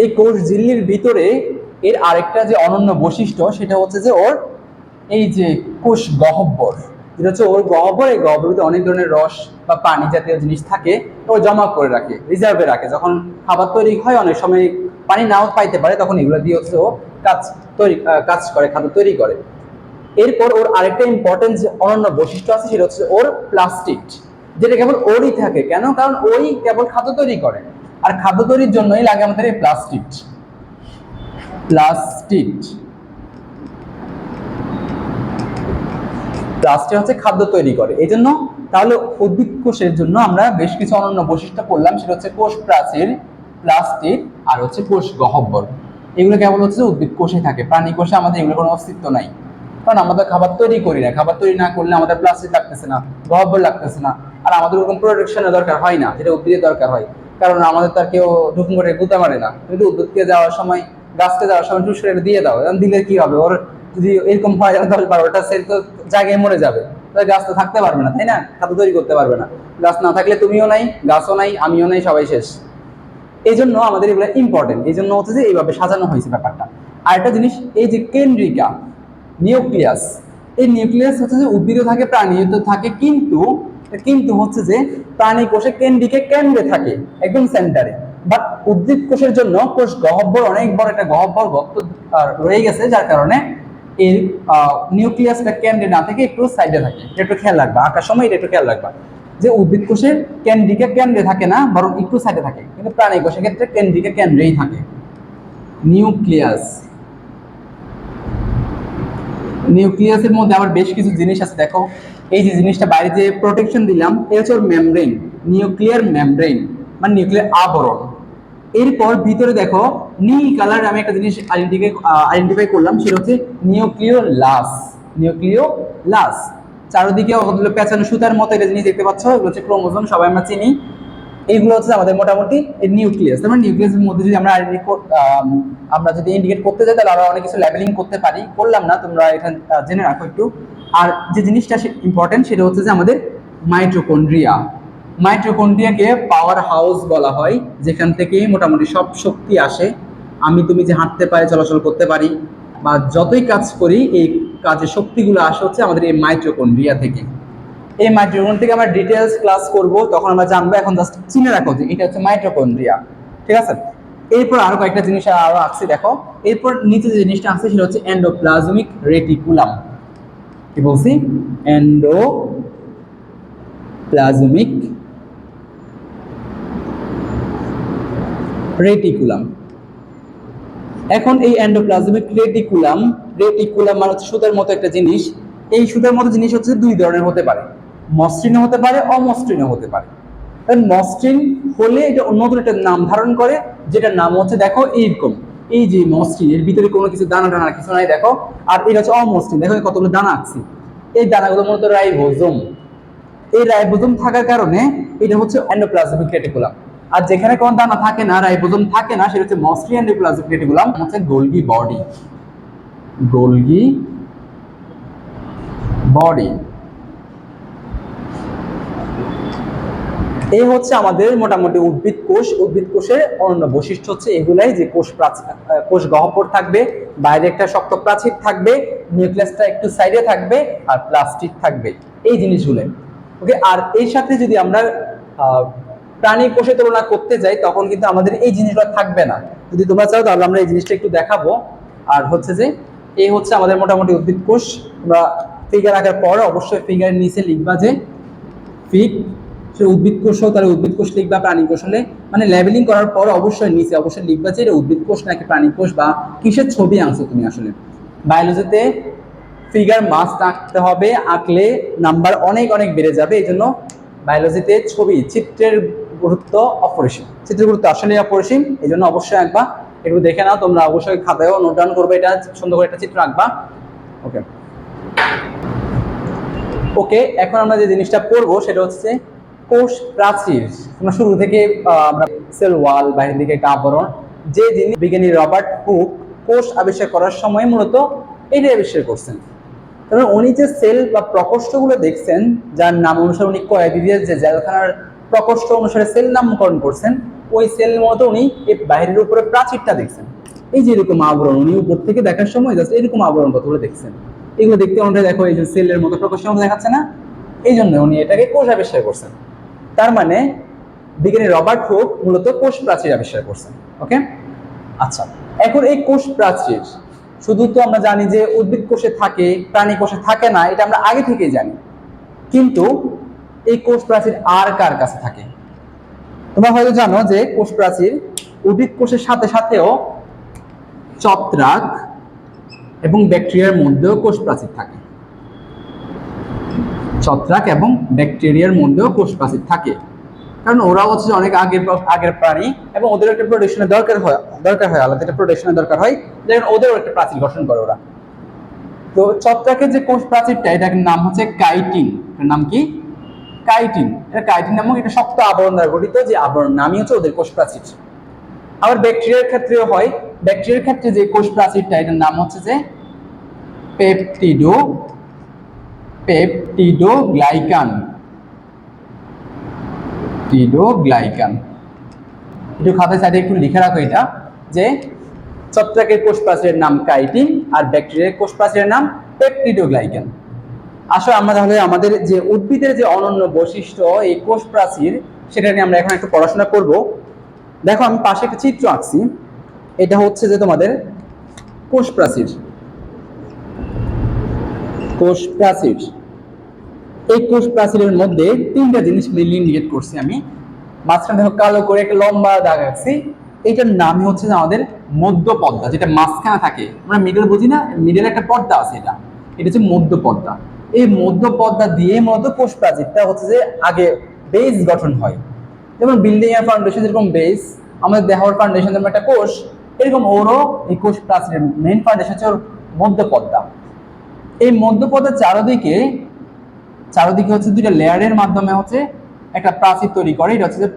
এই কোষ ঝিল্লির ভিতরে এর আরেকটা যে অনন্য বৈশিষ্ট্য সেটা হচ্ছে যে ওর এই যে কোষ গহ্বর, যেটা হচ্ছে ওর গহ্বর। এই গহ্বরের ভিতরে অনেক ধরনের রস বা পানি জাতীয় জিনিস থাকে, ও জমা করে রাখে, রিজার্ভে রাখে। যখন খাবার তৈরি হয় অনেক সময় পানি নাও পাইতে পারে, তখন এগুলো দিয়ে হচ্ছে ও কাজ করে, খাদ্য তৈরি করে। এরপর ওর আরেকটা ইম্পর্টেন্ট যে অনন্য বৈশিষ্ট্য আছে সেটা হচ্ছে ওর প্লাস্টিড, যেটা কেবল ওরই থাকে। কেন? কারণ ওই কেবল খাদ্য তৈরি করে, আর খাদ্য তৈরির জন্যই লাগে আমাদের এই প্লাস্টিড। প্লাস্টিড হচ্ছে খাদ্য তৈরি করে, এই জন্য। তাহলে উদ্ভিদ কোষের জন্য আমরা বেশ কিছু অনন্য বৈশিষ্ট্য পড়লাম, সেটা হচ্ছে কোষ প্রাচীর, প্লাস্টিড, আর হচ্ছে কোষ গহ্বর। এগুলো কেবল হচ্ছে উদ্ভিদ কোষে থাকে, প্রাণী কোষে আমাদের এগুলো কোনো অস্তিত্ব নাই। কারণ আমাদের খাবার তৈরি করি না, খাবার তৈরি না করলে আমাদের প্লাস্টিক লাগতেছে না, গহ্বর লাগতেছে না, আর আমাদের ওরকম প্রোটেকশনের দরকার হয় না যেটা উদ্ভিদের দরকার হয়। কারণ আমাদের তার কেউ ঢুকুম করে গুঁতা মারে না, কিন্তু উদ্ভিদকে যাওয়ার সময়, গাছকে যাওয়ার সময় টুস করে দিয়ে দাও, দিলে কি হবে? ওর যদি এরকম হয় 10-12টা সেল তো জায়গায় মরে যাবে, গাছ তো থাকতে পারবে না, তাই না? খাদ্য তৈরি করতে পারবে না। গাছ না থাকলে তুমিও নাই, গাছও নাই, আমিও নাই, সবাই শেষ। এই জন্য আমাদের এগুলো ইম্পর্টেন্ট, এই জন্য হচ্ছে যে এইভাবে সাজানো হয়েছে ব্যাপারটা। আর একটা জিনিস, এই যে কেন্দ্রিকা, নিউক্লিয়াস, এই নিউক্লিয়াস হচ্ছে যে উদ্ভিদও থাকে, প্রাণীও থাকে, কিন্তু হচ্ছে যে প্রাণী কোষে কেন্দ্রে থাকে, একদম সেন্টারে। বাট উদ্ভিদ কোষের জন্য কোষ গহ্বর, অনেক বড় একটা গহ্বর গর্ত রয়ে গেছে, যার কারণে এর নিউক্লিয়াসটা কেন্দ্রে না থেকে একটু সাইডে থাকে। এটা একটু খেয়াল রাখবা, আঁকার সময় এটা একটু খেয়াল রাখবা যে উদ্ভিদ কোষের কেন্দ্রে থাকে না, বরং একটু সাইডে থাকে, কিন্তু প্রাণী কোষের ক্ষেত্রে কেন্দ্রেই থাকে। নিউক্লিয়াসের মধ্যে আবার বেশ কিছু জিনিস আছে, দেখো এই যে জিনিসটা বাইরে যে প্রোটেকশন দিলাম, এটা হচ্ছে মেমব্রেন, নিউক্লিয়ার মেমব্রেন মানে নিউক্লিয়ার আবরণ। এরপর ভিতরে দেখো নীল কালার আমি একটা জিনিস আইডেন্টিফাই করলাম, সেটা হচ্ছে নিউক্লিওলাস। চারিদিকে কতগুলো পেঁচানো সুতার মতো একটা জিনিস দেখতে পাচ্ছ, এগুলো হচ্ছে ক্রোমোজোম, সবাই আমরা চিনি। এইগুলো হচ্ছে আমাদের মোটামুটি নিউক্লিয়াস। মানে নিউক্লিয়াসের মধ্যে যদি আমরা যদি ইন্ডিকেট করতে যাই, তাহলে আমরা অনেক কিছু লেবেলিং করতে পারি, করলাম না, তোমরা এখানে জেনে রাখো একটু। আর যে জিনিসটা ইম্পর্টেন্ট সেটা হচ্ছে যে আমাদের মাইটোকন্ড্রিয়াকে পাওয়ার হাউস বলা হয়, যেখান থেকে মোটামুটি সব শক্তি আসে। তুমি যে হাঁটতে পারি, চলাচল করতে পারি, বা যতই কাজ করি, এই কাজের শক্তিগুলো আসে হচ্ছে আমাদের এই মাইটোকন্ড্রিয়া থেকে। এই মাইটোকন্ড্রিয়া থেকে আমরা ডিটেলস ক্লাস করব, তখন আমরা জানবো। এখন জাস্ট চিনে রাখো যে এটা হচ্ছে মাইটোকন্ড্রিয়া, ঠিক আছে? এরপর আরো কয়েকটা জিনিস আরো আছে, দেখো এরপর নিচে যে জিনিসটা আছে সেটা হচ্ছে এন্ডোপ্লাজমিক রেটিকুলাম। কি বলছি? Endoplasmic reticulum. এখন এই এন্ডোপ্লাজমিক রেটিকুলাম মানে হচ্ছে সুতার মতো একটা জিনিস। এই সুতার মতো জিনিস হচ্ছে দুই ধরনের হতে পারে, মসৃণও হতে পারে, অমসৃণও হতে পারে। মসৃণ হলে এটা নতুন একটা নাম ধারণ করে, যেটার নাম হচ্ছে দেখো এইরকম, এই যে মসৃণ, এর ভিতরে কোনো কিছু দানা টানা কিছু নাই, দেখো। আর এটা হচ্ছে অমসৃণ, দেখো কতগুলো দানা আছে, এই দানাগুলো মূলত রাইবোজোম। এই রাইবোজোম থাকার কারণে এটা হচ্ছে এন্ডোপ্লাজমিক রেটিকুলাম। আর যেখানে কোনো দানা থাকে না, রাইবোজোম থাকে না, সেটা হচ্ছে মসৃণ এন্ডোপ্লাজমিক রেটিকুলাম, হচ্ছে গোলগি বডি। এই হচ্ছে আমাদের মোটামুটি উদ্ভিদ কোষের অনন্য বৈশিষ্ট্য হচ্ছে এগুলাই, যে কোষ গহ্বর থাকবে, বাইরে একটা শক্ত প্রাচীর থাকবে, নিউক্লিয়াসটা একটু সাইডে থাকবে, আর প্লাস্টিড থাকবে, এই জিনিসগুলো। ওকে, আর এর সাথে যদি আমরা প্রাণী কোষে তুলনা করতে যাই, তখন কিন্তু আমাদের এই জিনিসগুলো থাকবে না। যদি তোমরা চাও তাহলে আমরা এই জিনিসটা একটু দেখাবো। আর হচ্ছে যে এই হচ্ছে আমাদের মোটামুটি উদ্ভিদ কোষ। তোমরা ফিগার আঁকার পর অবশ্যই ফিগারের নিচে লিখবা যে ফিগ, সে উদ্ভিদ কোষ হোক তাহলে উদ্ভিদ কোষ লিখবা, প্রাণী কোষ হলে মানে লেবেলিং করার পর অবশ্যই নিচে অবশ্যই লিখবা যে এটা উদ্ভিদ কোষ নাকি প্রাণী কোষ বা কিসের ছবি আঁকছো তুমি। আসলে বায়োলজিতে ফিগার মাস্ট আঁকতে হবে, আঁকলে নাম্বার অনেক অনেক বেড়ে যাবে। এই জন্য বায়োলজিতে ছবি, চিত্রের গুরুত্ব অপরিসীম, চিত্রের গুরুত্ব আসলে অপরিসীম। এই জন্য অবশ্যই আঁকবা। একটু দেখে নাও তোমরা, অবশ্যই খাতায়ও নোট ডাউন করবে, এটা সুন্দর করে একটা চিত্র আঁকবা। ওকে ওকে, এখন আমরা যে জিনিসটা পড়বো সেটা হচ্ছে কোষ প্রাচীর। তোমরা শুরু থেকে আমরা সেল ওয়াল, বাইরের দিকে একটা আবরণ, যে জিনিস বিজ্ঞানী রবার্ট হুক কোষ আবিষ্কার করার সময় মূলত এটাই আবিষ্কার করছেন। তবে উনি যে সেল বা প্রকোষ্ঠগুলো দেখছেন, যার নাম অনুসারে উনি কয়েদি দিয়ে যে জেলখানার প্রকোষ্ঠ অনুসারে সেল নামকরণ করছেন, ওই সেল মতো উনি এই বাইরের উপরে প্রাচীরটা দেখছেন। এই যে এরকম আবরণ, উনি উপর থেকে দেখার সময় জাস্ট এরকম আবরণ কতগুলো দেখছেন। এগুলো দেখতে অনেকটা দেখো এই যে সেলের মতো প্রকোষ্ঠের মতো দেখাচ্ছে না, এই জন্য উনি এটাকে কোষ আবিষ্কার করছেন। তার মানে বিজ্ঞানী রবার্ট হুক মূলত কোষ প্রাচীর আবিষ্কার করছেন। ওকে, আচ্ছা, এখন এই কোষ প্রাচীর শুধু তো আমরা জানি যে উদ্ভিদ কোষে থাকে, প্রাণী কোষে থাকে না, এটা আমরা আগে থেকেই জানি। কিন্তু এই কোষ প্রাচীর আর কার কাছে থাকে? তোমরা হয়তো জানো যে কোষ প্রাচীর উদ্ভিদ কোষের সাথে সাথেও ছত্রাক এবং ব্যাকটেরিয়ার মধ্যেও কোষ প্রাচীর থাকে। ছত্রাক এবং ব্যাকটেরিয়ার মধ্যেও কোষ প্রাচীর থাকে, কারণ ওরা হচ্ছে অনেক আগের প্রাণী এবং ওদের একটা প্রোটেকশনের দরকার হয় আলাদা একটা প্রোটেকশনের দরকার হয়, যেমন ওদেরও একটা প্রাচীর গঠন করে ওরা। তো ছত্রাকের যে কোষ প্রাচীরটা, এটার নাম হচ্ছে কাইটিন। এটার নাম কি? কাইটিন। এটা কাইটিন নামক একটা শক্ত আবরণ দ্বারা গঠিত, যে আবরণ নামই হচ্ছে ওদের কোষ প্রাচীর। আবার ব্যাকটেরিয়ার ক্ষেত্রেও হয়। ব্যাকটেরিয়ার ক্ষেত্রে যে কোষ প্রাচীরটা, এটার নাম হচ্ছে যে পেপটিডোগ্লাইকান। একটু খাতায় সাইডে একটু লিখে রাখো এটা, যে ছত্রাকের কোষ প্রাচীরের নাম কাইটিন আর ব্যাকটেরিয়ার কোষ প্রাচীরের নাম পেপটিডোগ্লাইকান। আসলে আমরা তাহলে আমাদের যে উদ্ভিদের যে অনন্য বৈশিষ্ট্য এই কোষ প্রাচীর, সেটা নিয়ে আমরা এখন একটু পড়াশোনা করব। দেখো আমি পাশে একটা চিত্র আঁকছি, এটা হচ্ছে যে তোমাদের কোষ প্রাচীর। এই কোষ প্রাচীরের মধ্যে তিনটা জিনিস মেইনলি ইন্ডিকেট করছি আমি। মাঝখানে দেখো কালো করে একটা লম্বা দাগ আঁকছি, এইটার নামই হচ্ছে আমাদের মধ্য পর্দা। যেটা মাঝখানে থাকে, আমরা মিডল বুঝি না, মিডল একটা পর্দা আছে, এটা হচ্ছে মধ্য পর্দা। এই মধ্য পর্দা দিয়ে মূলত কোষ প্রাচীরটা হচ্ছে যে আগে বেস গঠন হয়। যেমন বিল্ডিং এর ফাউন্ডেশন যেরকম বেস, আমাদের দেহের ফাউন্ডেশন যেমন একটা কোষ, এরকম ওরও এই কোষ প্রাচীরের মেইন ফাউন্ডেশন হচ্ছে ওর মধ্য পর্দা। এই মধ্য পর্দার চারদিকে হচ্ছে দুইটা লেয়ারের মাধ্যমে হচ্ছে একটা প্রাচীর তৈরি করে। এটা হচ্ছে যে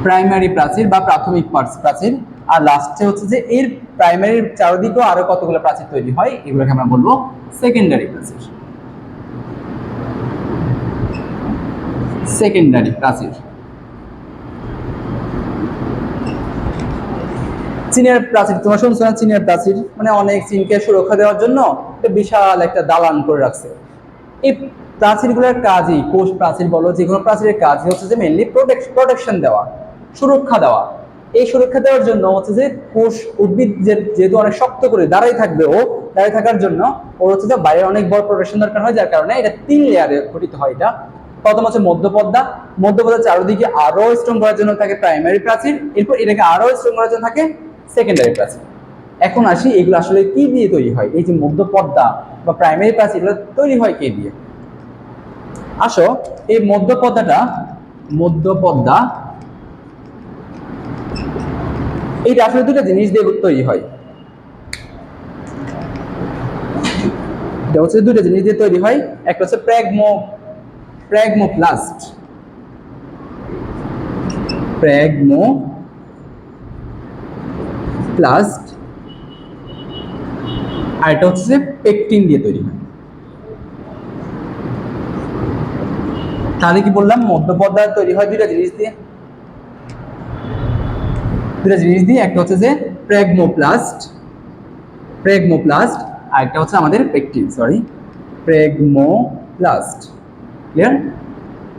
প্রাইমারি প্রাচীর বা প্রাথমিক প্রাচীর। আর লাস্টে হচ্ছে যে এর প্রাইমারির চারদিকেও আরো কতগুলো প্রাচীর তৈরি হয়, এগুলোকে আমরা বলবো সেকেন্ডারি প্রাচীর। চীনের প্রাচীর তোমরা শুনছো না? চীনের প্রাচীর মানে অনেক চীনকে সুরক্ষা দেওয়ার জন্য বিশাল একটা দালান করে রাখছে। এই প্রাচীরগুলোর কাজই, কোষ প্রাচীর বলো যে কোনো প্রাচীরের কাজই হচ্ছে যে মেইনলি প্রোটেকশন দেওয়া, সুরক্ষা দেওয়া। এই সুরক্ষা দেওয়ার জন্য হচ্ছে যে কোষ উদ্ভিদ যেহেতু অনেক শক্ত করে দাঁড়াই থাকবে, দাঁড়াই থাকার জন্য ওর হচ্ছে যে বাইরে অনেক বড় প্রোটেকশন দরকার হয়, যার কারণে এটা 3 লেয়ারে গঠিত হয়। এটা প্রথম হচ্ছে মধ্যপর্দার চারদিকে আরো স্ট্রং করার জন্য থাকে প্রাইমারি প্রাচীর, এরপর এটাকে আরো স্ট্রং করার জন্য থাকে সেকেন্ডারি প্রাচীর। এখন আসি এগুলো আসলে কি দিয়ে তৈরি হয়, এই যে মধ্যপর্দা বা প্রাইমারি প্রাচীর এগুলো তৈরি হয় কে দিয়ে? আসো, এই মধ্যপর্দা এইটা আসলে দুটো জিনিস দিয়ে তৈরি হয়। এটা হচ্ছে দুটো জিনিস দিয়ে তৈরি হয়। একটা হচ্ছে প্র্যাগমোপ্লাস্ট আর এটা হচ্ছে পেকটিন দিয়ে তৈরি হয়। তাহলে কি বললাম, মধ্যপর্দা তৈরি হয় দুইটা জিনিস দিয়ে। একটা হচ্ছে যে প্র্যাগমোপ্লাস্ট আর একটা হচ্ছে আমাদের পেকটিন, প্র্যাগমোপ্লাস্ট। ক্লিয়ার?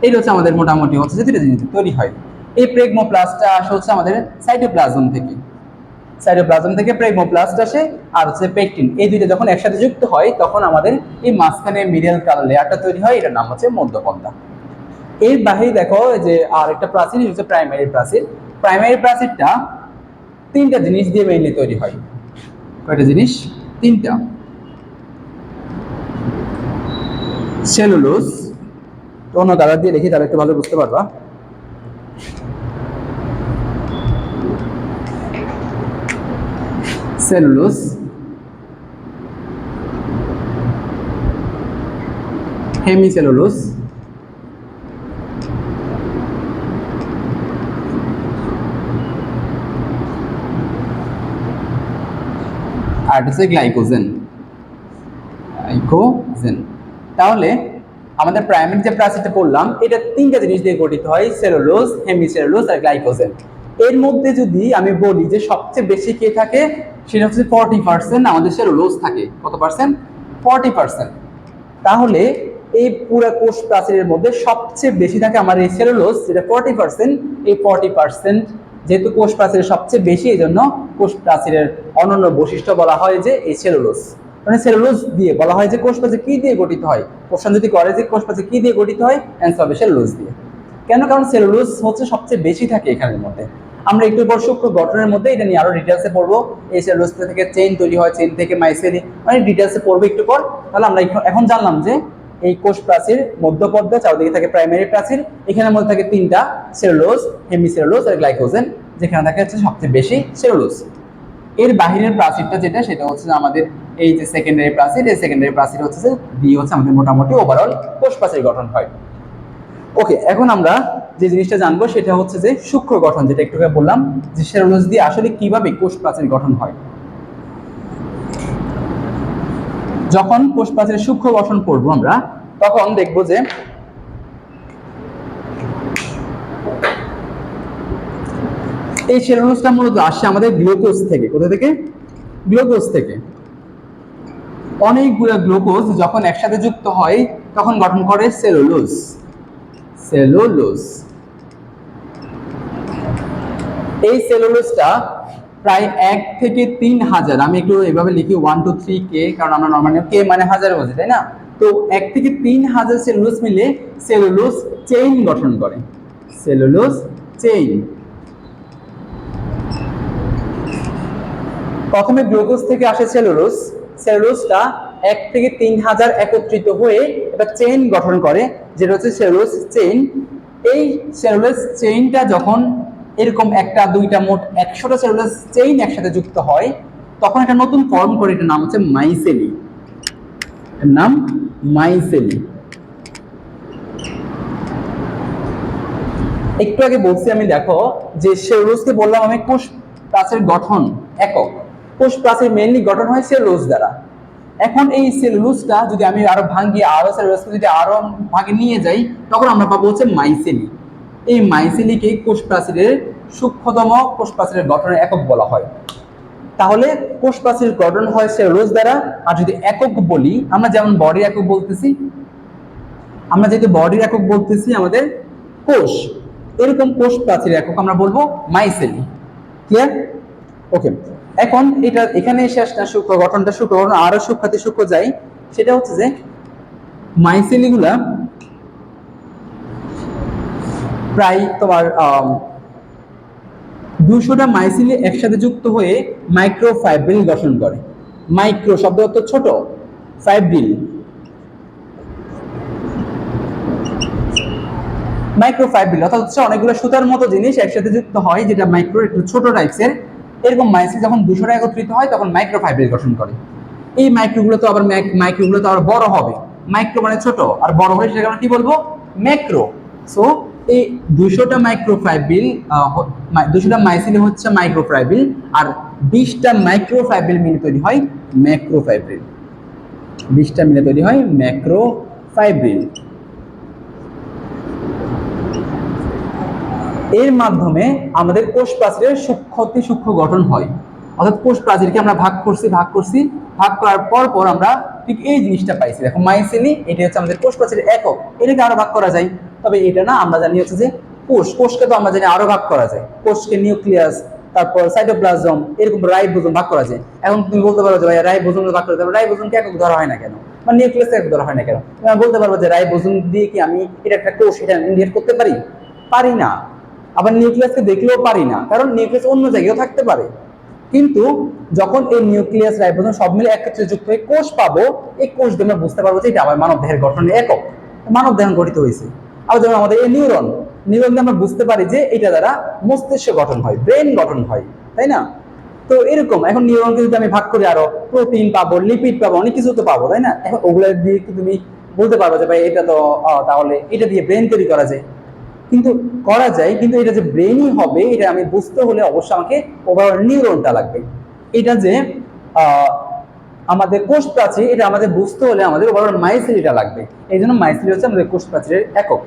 এই হচ্ছে আমাদের মোটামুটি হচ্ছে যে দুইটা জিনিস তৈরি হয়। এই প্রেগমোপ্লাস্টটা আসে হচ্ছে আমাদের সাইটোপ্লাজম থেকে, সাইটোপ্লাজম থেকে প্রেগমোপ্লাস্ট আসে আর হচ্ছে পেকটিন, এই দুইটা যখন একসাথে যুক্ত হয় তখন আমাদের এই মাঝখানে মিডিয়াল কালার লেয়ারটা তৈরি হয়, এটার নাম হচ্ছে মধ্যপর্দা। এর বাহিরে দেখো যে আর একটা প্রাচীর হচ্ছে প্রাইমারি প্রাচীর। প্রাইমারি প্রাচীরটা তিনটা জিনিস দিয়ে মেইনলি তৈরি হয়। কয়টা জিনিস? তিনটা। সেলুলোজ, অন্য কালার দিয়ে লিখি তাহলে একটু ভালো বুঝতে পারবা। সেলুলোজ, হেমিসেলুলোজ, আর হচ্ছে গ্লাইকোজেন। গ্লাইকোজেন। তাহলে আমাদের প্রাইমারি যে প্রাচীরটা পড়লাম এটা তিনটা জিনিস দিয়ে গঠিত হয়, সেলুলোজ, হেমিসেলুলোজ আর গ্লাইকোজেন। এর মধ্যে যদি আমি বলি যে সবচেয়ে বেশি কে থাকে, সেটা হচ্ছে 40% আমাদের সেলুলোজ থাকে। কত পার্সেন্ট? 40%। তাহলে এই পুরো কোষ প্রাচীরের মধ্যে সবচেয়ে বেশি থাকে আমার এই সেলুলোজ, যেটা 40%। এই 40% যেহেতু কোষ প্রাচীরের সবচেয়ে বেশি, এই জন্য কোষ প্রাচীরের অনন্য বৈশিষ্ট্য বলা হয় যে এই সেলুলোজ। মানে সেলুলোজ দিয়ে বলা হয় যে কোষ প্রাচীর কি দিয়ে গঠিত হয়। কোশ্চেন যদি করে যে কোষ প্রাচীর কি দিয়ে গঠিত হয়, অ্যান্সার হবে সেলুলোজ দিয়ে। কেন? কারণ সেলুলোজ হচ্ছে সবচেয়ে বেশি থাকে এখানের মধ্যে। আমরা একটু পর সূক্ষ্ম গঠনের মধ্যে এটা নিয়ে আরো ডিটেলসে পড়বো। এই সেলুলোজ থেকে চেইন তৈরি হয়, চেইন থেকে মাইসেলি, মানে ডিটেলসে পড়বো একটু পর। তাহলে আমরা এখন জানলাম যে এই কোষ প্রাচীর মধ্যপর্দা, চারদিকে থাকে প্রাইমারি প্রাচীর, এখানের মধ্যে থাকে তিনটা, সেলুলোজ, হেমিসেলুলোজ আর গ্লাইকোজেন, যেখানে থাকে হচ্ছে সবচেয়ে বেশি সেলুলোজ। এর বাহিরের প্রাচীরটা যেটা, সেটা হচ্ছে আমাদের এই যে সেকেন্ডারি প্রাচীর, এই সেকেন্ডারি প্রাচীর হচ্ছে যে দিয়ে হচ্ছে আমাদের মোটামুটি ওভারঅল কোষ প্রাচীর গঠন হয়। ওকে, এখন আমরা যে জিনিসটা জানবো সেটা হচ্ছে যে সূক্ষ্ম গঠন, যেটা একটু আগে বললাম যে সেলুলোজ দিয়ে আসলে কিভাবে কোষ প্রাচীর গঠন হয়। যখন কোষ প্রাচীরের সূক্ষ্ম গঠন পড়বো আমরা, তখন দেখবো যে এই সেলুলোজটা মূলত আসে আমাদের গ্লুকোজ থেকে। কোথা থেকে? গ্লুকোজ থেকে। অনেকগুলো গ্লুকোজ যখন একসাথে যুক্ত হয় তখন গঠন করে সেলুলোজ। সেলুলোজ। এই সেলুলোজটা প্রায় 1 থেকে 3000, আমি একটু এভাবে লিখি 1 2 3 কে, কারণ আমরা নরমালি কে মানে হাজার বোঝে, তাই না? তো 1 থেকে 3000 সেলুলোজ মিলে সেলুলোজ চেইন গঠন করে। Cellulose chain. প্রথমে গ্লুকোজ থেকে আসে সেলুলোজ, সেলুলোজটা 1 থেকে 3000 একত্রিত হয়ে একটা চেইন গঠন করে, যেটা হচ্ছে সেলুলোজ চেইন। এই সেলুলোজ চেইনটা যখন এরকম একটা দুইটা মোট 100টা সেলুলোজ চেইন একসাথে যুক্ত হয়, তখন একটা নতুন ফর্ম করে, এটার নাম হচ্ছে মাইসেলি। এর নাম মাইসেলি। একটু আগে বলছি আমি, দেখো যে সেলুলোজকে বললাম আমি কোষ প্রাচীর গঠন একক। কোষ প্রাচীর মেইনলি গঠন হয় সেলুলোজ দ্বারা। এখন এই সেলুলোজটা যদি আমি আরো ভাঙিয়ে, আরো সেলুলোজকে যদি আরো ভাগে নিয়ে যাই, তখন আমরা পাবো হচ্ছে মাইসেলি। এই মাইসেলিকে কোষ প্রাচীরের সূক্ষ্মতম কোষ প্রাচীরের গঠনের একক বলা হয়। তাহলে কোষ প্রাচীর গঠন হয় সেলুলোজ দ্বারা। আর যদি একক বলি, আমরা যেমন বডির একক বলতেছি, আমরা যেহেতু বডির একক বলতেছি আমাদের কোষ, এরকম কোষ প্রাচীর একক আমরা বলবো মাইসেলি। ক্লিয়ার? ওকে, এখন এটা এখানে এসে আসলে সূক্ষ্ম গঠনটা, সূক্ষ্ম গঠন আরো সূক্ষ্মাতি সূক্ষ্ম যাই, সেটা হচ্ছে যে মাইসেলি গুলা প্রায় তোমার 200টা মাইসেলি একসাথে যুক্ত হয়ে মাইক্রোফাইব্রিল গঠন করে। মাইক্রো শব্দ অর্থ ছোট, ফাইব্রিল, মাইক্রোফাইব্রিল অর্থাৎ হচ্ছে অনেকগুলো সুতার মতো জিনিস একসাথে যুক্ত হয়, যেটা মাইক্রো, একটু ছোট টাইপসের। এরকম মাইসেল যখন 200টা একত্রিত হয় তখন মাইক্রোফাইব্রিল গঠন করে। এই মাইক্রোগুলো তো আবার বড় হবে। মাইক্রো মানে ছোট, আর বড় হলে সেটা আমরা কি বলবো? ম্যাক্রো। সো এই 200টা মাইক্রোফাইব্রিল, 200টা মাইসেল হচ্ছে মাইক্রোফাইব্রিল, আর 20টা মাইক্রোফাইব্রিল মিলে তৈরি হয় ম্যাক্রোফাইব্রিল। 20টা মিলে তৈরি হয় ম্যাক্রোফাইব্রিল। এর মাধ্যমে আমাদের কোষ প্রাচীরের সূক্ষ্ম গঠন হয়। অর্থাৎ কোষ প্রাচীরকে আমরা ভাগ করার পর আমরা ঠিক এই জিনিসটা পাইছি। দেখো মাইসেলি, এটা হচ্ছে আমাদের কোষ প্রাচীরের একক। এটাকে আরো ভাগ করা যায়, তবে এটা না, আমরা জানি হচ্ছে যে কোষকে তো আমরা জানি আরো ভাগ করা যায়, কোষকে নিউক্লিয়াস, তারপর সাইটোপ্লাজম, এরকম রাইবোজোম ভাগ করা যায়। এখন তুমি বলতে পারো যে ভাই রাইবোজোম ভাগ করতে হবে, রাইবোজোমকে একক ধরা হয় না কেন, বা নিউক্লিয়াস একক ধরা হয় না কেন? তুমি বলতে পারবো যে রাইবোজোম দিয়ে কি আমি এটা একটা কোষ এটা ইন্ডিকেট করতে পারি? পারি না। আবার নিউক্লিয়াসকে দেখলেও পারি না, কারণ নিউক্লিয়াস অন্য জায়গায়ও থাকতে পারে। কিন্তু যখন এই নিউক্লিয়াস রাইবোজোম সব মিলে একত্রে যুক্ত হয়ে কোষ পাবো, এই কোষ দিয়ে আমরা বুঝতে পারবো যে এটা আমার মানব দেহের গঠনের একক, মানব দেহ গঠিত হয়েছে। আবার যেমন আমাদের এই নিউরন দিয়ে আমরা বুঝতে পারি যে এটা দ্বারা মস্তিষ্ক গঠন হয়, ব্রেন গঠন হয়, তাই না? তো এরকম এখন নিউরনকে যদি আমি ভাগ করে আরো প্রোটিন পাবো, লিপিড পাবো, অনেক কিছু তো পাবো, তাই না? এখন ওগুলো দিয়ে কি তুমি বলতে পারবে যে ভাই এটা তো তাহলে এটা দিয়ে ব্রেন তৈরি করা যায়? কিন্তু করা যায়, কিন্তু এটা যে ব্রেনই হবে এটা আমি বুঝতে হলে অবশ্যই আমাকে ওভারঅল নিউরনটা লাগবে। এটা যে আমাদের কোষ প্রাচীর, এটা আমাদের বুঝতে হলে আমাদের ওভারঅল মাইসেলিটা লাগবে। এই জন্য মাইসেলি হচ্ছে আমাদের কোষ প্রাচীরের একক।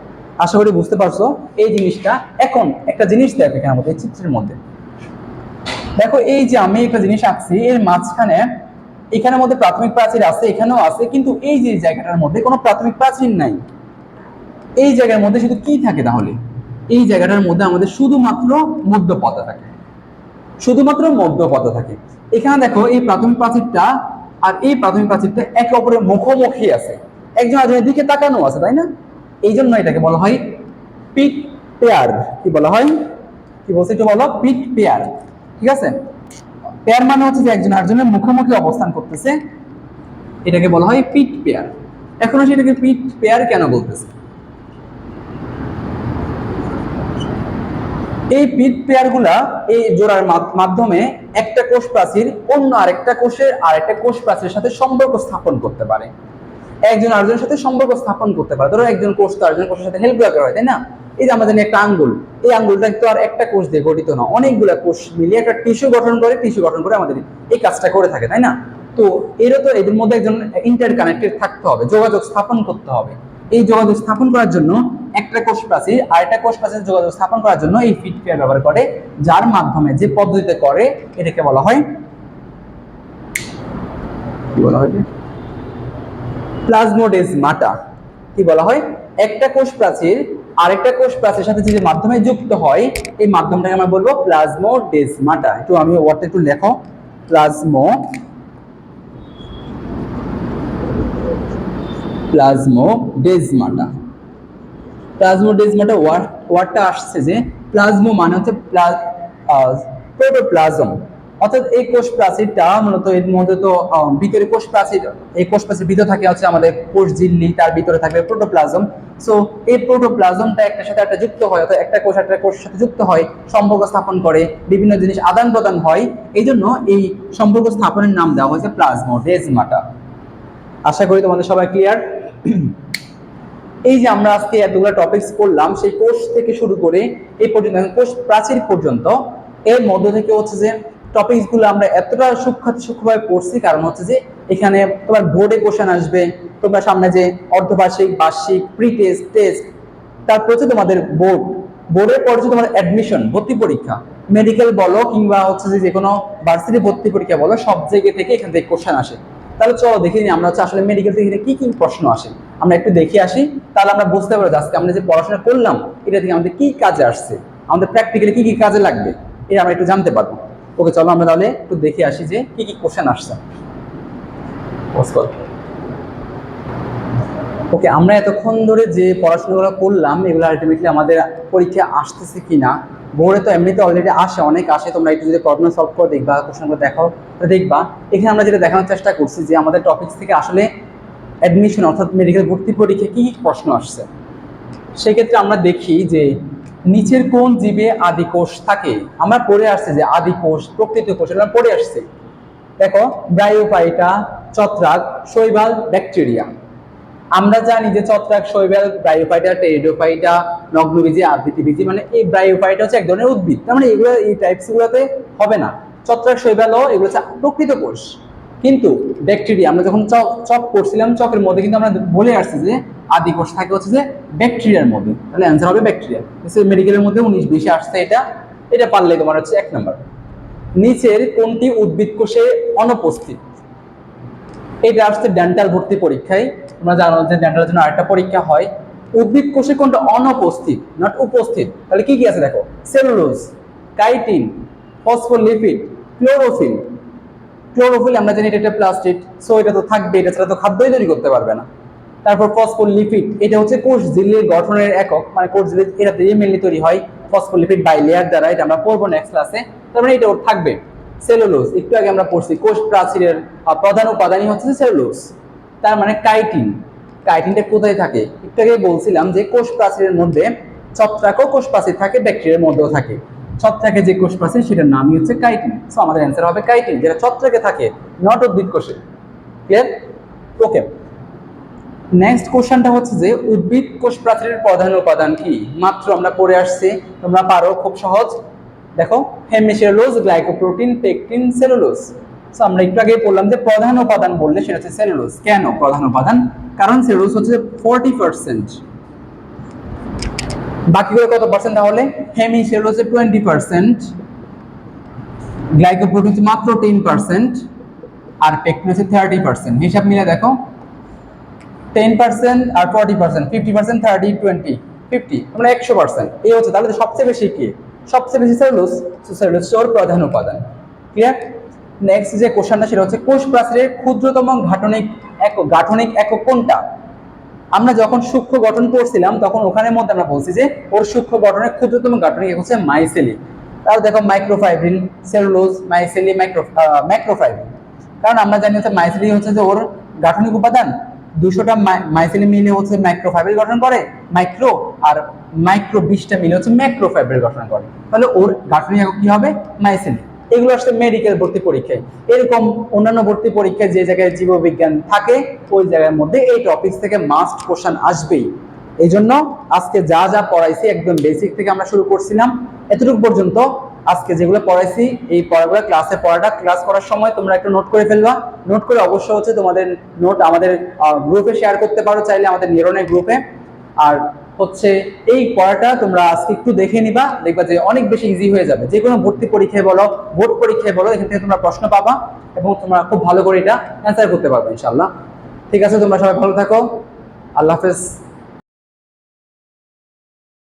আশা করি বুঝতে পারছো এই জিনিসটা। এখন একটা জিনিস দেখো এখানে আমাদের চিত্রের মধ্যে, দেখো এই যে আমি একটা জিনিস আঁকছি, এর মাঝখানে এখানের মধ্যে প্রাথমিক প্রাচীর আছে, এখানেও আছে, কিন্তু এই যে জায়গাটার মধ্যে কোনো প্রাথমিক প্রাচীর নাই। এই জায়গার মধ্যে শুধু কি থাকে তাহলে? এই জায়গাটার মধ্যে আমাদের শুধুমাত্র মধ্যপথা থাকে, শুধুমাত্র মধ্যপথা থাকে। এখানে দেখো এই প্রাথমিক প্রাচীরটা আর এই প্রাথমিক প্রাচীরটা একে অপরের মুখোমুখি আছে, একজন আরেকজনের দিকে তাকানো আছে, তাই না? এই জন্য এটাকে বলা হয় পিট পেয়ার। কি বলা হয়? কি বলছে একটু বলো? পিট পেয়ার। ঠিক আছে, পেয়ার মানে হচ্ছে যে একজন আরেকজনের মুখোমুখি অবস্থান করতেছে, এটাকে বলা হয় পিট পেয়ার। এখন সেটাকে পিট পেয়ার কেন বলতেছে? এই পিট পেয়ার গুলা এই জোড়ার মাধ্যমে একটা কোষ প্রাচীর অন্য আরেকটা কোষ প্রাচীরের সাথে সম্পর্ক স্থাপন করতে পারে, একজন আরেকজনের সাথে সম্পর্ক স্থাপন করতে পারে। ধরো একজন কোষ তো আরেকজন কোষের সাথে হেল্প করা হয়, তাই না? এই যে আমাদের একটা আঙ্গুল, এই আঙ্গুলটা তো আর একটা কোষ দিয়ে গঠিত না, অনেকগুলা কোষ মিলিয়ে একটা টিস্যু গঠন করে আমাদের এই কাজটা করে থাকে, তাই না? তো এরও তো এদের মধ্যে একজন ইন্টার কানেক্টেড থাকতে হবে, যোগাযোগ স্থাপন করতে হবে। এই যোগাযোগ স্থাপন করার জন্য একটা কোষ প্রাচীর আরেকটা কোষ প্রাচীর যোগাযোগ স্থাপন করার জন্য এই পিট পেয়ার ব্যবহার করে, যার মাধ্যমে যে পদ্ধতিতে করে এটাকে বলা হয় কি বলা হয়? প্লাজমোডেজমাটা। কি বলা হয়? একটা কোষ প্রাচীর আরেকটা কোষ প্রাচীরের সাথে যে মাধ্যমে যুক্ত হয়, এই মাধ্যমটাকে আমরা বলবো প্লাজমোডেজমাটা। একটু আমি ওয়ার্ডটা একটু লেখো, প্লাজমোডেজমাটা। প্লাজমোডেজমাটা ওয়ার্ডটা আসছে যে প্লাজমো মানে হচ্ছে প্রোটোপ্লাজম, অর্থাৎ এই কোষ প্রাচীরটা মূলত এর মধ্যে তো ভিতরে কোষ প্রাচীর, এই কোষ প্রাচীর ভিতরে থাকে হচ্ছে আমাদের কোষ ঝিল্লি, তার ভিতরে থাকবে প্রোটোপ্লাজম। সো এই প্রোটোপ্লাজমটা একটার সাথে একটা যুক্ত হয়, অর্থাৎ একটা কোষ একটা কোষের সাথে যুক্ত হয়, সম্পর্ক স্থাপন করে, বিভিন্ন জিনিস আদান প্রদান হয়। এই জন্য এই সম্পর্ক স্থাপনের নাম দেওয়া হয়েছে প্লাজমোডেজমাটা। আশা করি তোমাদের সবাই ক্লিয়ার। এই যে আমরা আজকে এতগুলো টপিকস করলাম, সেই কোষ থেকে শুরু করে এই পর্যন্ত কোষ প্রাচীর পর্যন্ত, এর মধ্য থেকে হচ্ছে যে টপিকস গুলো আমরা এতটা সূক্ষ্মভাবে পড়ছি, কারণ হচ্ছে যে এখানে তোমার বোর্ডে কোশ্চেন আসবে, তোমরা সামনে যে অর্ধবার্ষিক, বার্ষিক, প্রি টেস্ট, টেস্ট, তারপর হচ্ছে তোমাদের বোর্ডের পর হচ্ছে তোমাদের অ্যাডমিশন, ভর্তি পরীক্ষা, মেডিকেল বলো কিংবা হচ্ছে যে কোনো ভার্সিটি ভর্তি পরীক্ষা বলো, সব জায়গা থেকে এখান থেকে কোশ্চেন আসে। তাহলে চলো দেখে নিই আমরা হচ্ছে আসলে মেডিকেল থেকে কি কি প্রশ্ন আসে, আমরা একটু দেখে আসি, তাহলে আমরা বুঝতে পারবো আজকে আমরা যে পড়াশোনা করলাম এটা থেকে আমাদের কি কাজে আসছে, আমাদের প্র্যাকটিক্যালি কি কি কাজে লাগবে, এটা আমরা একটু জানতে পারবো। ওকে চলো আমরা তাহলে একটু দেখে আসি যে কি কি কোশ্চেন আসছে। ওকে, আমরা এতক্ষণ ধরে যে পড়াশোনাগুলো করলাম এগুলো আলটিমেটলি আমাদের পরীক্ষা আসতেছে কিনা, বোর্ডে তো এমনিতে অলরেডি আসে, অনেক আসে, তোমরা একটু যদি প্রবলেম সলভ করে দেখবা, কোশ্চেনগুলো দেখো, দেখবা এখানে আমরা যেটা দেখানোর চেষ্টা করছি যে আমাদের টপিকস থেকে আসলে অ্যাডমিশন অর্থাৎ মেডিকেল ভর্তি পরীক্ষা কি কি প্রশ্ন আসছে। সেক্ষেত্রে আমরা দেখি যে নিচের কোন জীবে আদি কোষ থাকে। আমরা পড়ে আসছে যে আদি কোষ, প্রকৃত কোষ, এগুলো পড়ে আসছে। দেখো ব্রায়োফাইটা, ছত্রাক, শৈবাল, ব্যাকটেরিয়া। আমরা জানি যে ছত্রাক, শৈবাল, ব্রায়োফাইটা, টেরিডোফাইটা, নগ্নবীজি, আবৃতবীজি, মানে এই ব্রায়োফাইটা হচ্ছে এক ধরনের উদ্ভিদ, তার মানে এগুলো এই টাইপস গুলোতে হবে না। ছত্রাক, শৈবালও এগুলো হচ্ছে প্রকৃত কোষ। কিন্তু ব্যাকটেরিয়া, আমরা যখন চক করছিলাম, চকের মধ্যে কিন্তু আমরা বলে আসছি যে আদি কোষ থাকে হচ্ছে যে ব্যাকটেরিয়ার মধ্যে, তাহলে অ্যান্সার হবে ব্যাকটেরিয়া। মেডিকেলের মধ্যে 19-20 আসছে, এটা পারলে তোমার হচ্ছে 1 নম্বর। নিচের কোনটি উদ্ভিদ কোষে অনুপস্থিত? এটা আসছে ডেন্টাল ভর্তি পরীক্ষায়। তোমরা জানো যে ডেন্টালের জন্য আরেকটা পরীক্ষা হয়, উদ্ভিদ কোষে কোনটা অনুপস্থিত, নট উপস্থিত, তাহলে কি কি আছে দেখো, cellulose, chitin, phospholipid, chlorophyll. Chlorophyll আমরা জানি এটা একটা প্লাস্টিক, সো এটা তো থাকবে, এটা ছাড়া তো খাদ্যই তৈরি করতে পারবে না। তারপর ফসফোলিপিড, এটা হচ্ছে কোষ ঝিল্লির গঠনের একক, মানে কোষ ঝিল্লি এটা দিয়ে মেনলি তৈরি হয় ফসফোলিপিড বাইলেয়ার দ্বারা, এটা আমরা পড়বো নেক্সট ক্লাসে। তার মানে এটা ওর থাকবে। সেলুলোজ একটু আগে আমরা পড়ছি, কোষ প্রাচীরের প্রধান উপাদানই হচ্ছে সেলুলোজ। তার মানে কাইটিন, কাইটিনটা কোথায় থাকে, একটু আগে বলছিলাম যে কোষ প্রাচীরের মধ্যে ছত্রাকও কোষ প্রাচীর থাকে, ব্যাকটেরিয়ার মধ্যেও থাকে। ছত্রাকে যে কোষ প্রাচীর সেটার নামই হচ্ছে কাইটিন, সো আমাদের অ্যান্সার হবে কাইটিন, যেটা ছত্রাকে থাকে, নট উদ্ভিদ কোষে। ক্লিয়ার? ওকে, নেক্সট কোশ্চেনটা হচ্ছে যে উদ্ভিদ কোষ প্রাচীরের প্রধান উপাদান কি? মাত্র আমরা পড়ে আসছি, তোমরা পারো, খুব সহজ। দেখো, hemicellulose, glycoprotein, pectin, cellulose. So আমরা একটু আগে বললাম যে প্রধান উপাদান বললে সেটা হচ্ছে সেলুলোজ। কেন প্রধান উপাদান? কারণ সেলুলোজ হচ্ছে 40%, বাকিগুলো কত পার্সেন্ট তাহলে? হেমিসেলুলোজে 20%, গ্লাইকোপ্রোটিন মাত্র 10%, আর পেকটিন হচ্ছে 30%। হিসাব মিলে দেখো, 10% আর 40%, 50%, 30, 20, 50, মানে 100%। এই হচ্ছে, তাহলে সবচেয়ে বেশি কি? সবচেয়ে বেশি সেলুলোজ। সেলুলোজ ওর প্রধান উপাদান। ক্লিয়ার? নেক্সট যে কোশ্চেনটা সেটা হচ্ছে কোষ প্রাচীরের ক্ষুদ্রতম গাঠনিক একক কোনটা? আমরা যখন সূক্ষ্ম গঠন পড়ছিলাম তখন ওখানের মধ্যে আমরা বলছি যে ওর সূক্ষ্ম গঠনের ক্ষুদ্রতম গাঠনিক একক হচ্ছে মাইসেলি। তাহলে দেখো, মাইক্রোফাইব্রিল, সেলুলোজ, মাইসেলি, ম্যাক্রোফাইব্রিল। কারণ আমরা জানি হচ্ছে মাইসেলি হচ্ছে যে ওর গাঠনিক উপাদান, 200টা মাইসেলি মিলে হচ্ছে মাইক্রোফাইব্রিল গঠন করে, মাইক্রো, আর মাইক্রো 20টা মিলে হচ্ছে ম্যাক্রোফাইব্রিল গঠন করে। তাহলে ওর গাঠনিক একক কি হবে? মাইসেলি। এগুলো আসলে মেডিকেল ভর্তি পরীক্ষায়, এরকম অন্যান্য ভর্তি পরীক্ষায় যে জায়গায় জীববিজ্ঞান থাকে ওই জায়গার মধ্যে এই টপিক থেকে মাস্ট কোশ্চেন আসবেই। এই জন্য আজকে যা যা পড়াইছি একদম বেসিক থেকে আমরা শুরু করছিলাম এতটুকু পর্যন্ত। আজকে যেগুলো পড়াইছি এই পড়াগুলো ক্লাসে পড়াটা ক্লাস করার সময় তোমরা একটু নোট করে ফেলবা। নোট করে অবশ্যই হচ্ছে তোমাদের নোট আমাদের গ্রুপে শেয়ার করতে পারো, চাইলে আমাদের নিরনের গ্রুপে। আর হচ্ছে এই পড়াটা তোমরা আজকে একটু দেখে নিবা, দেখবা যে অনেক বেশি ইজি হয়ে যাবে। যে কোনো ভর্তি পরীক্ষায় বলো, বোর্ড পরীক্ষায় বলো, এখান থেকে তোমরা প্রশ্ন পাবা এবং তোমরা খুব ভালো করে এটা অ্যান্সার করতে পারবে ইনশাআল্লাহ। ঠিক আছে, তোমরা সবাই ভালো থাকো, আল্লাহ হাফেজ।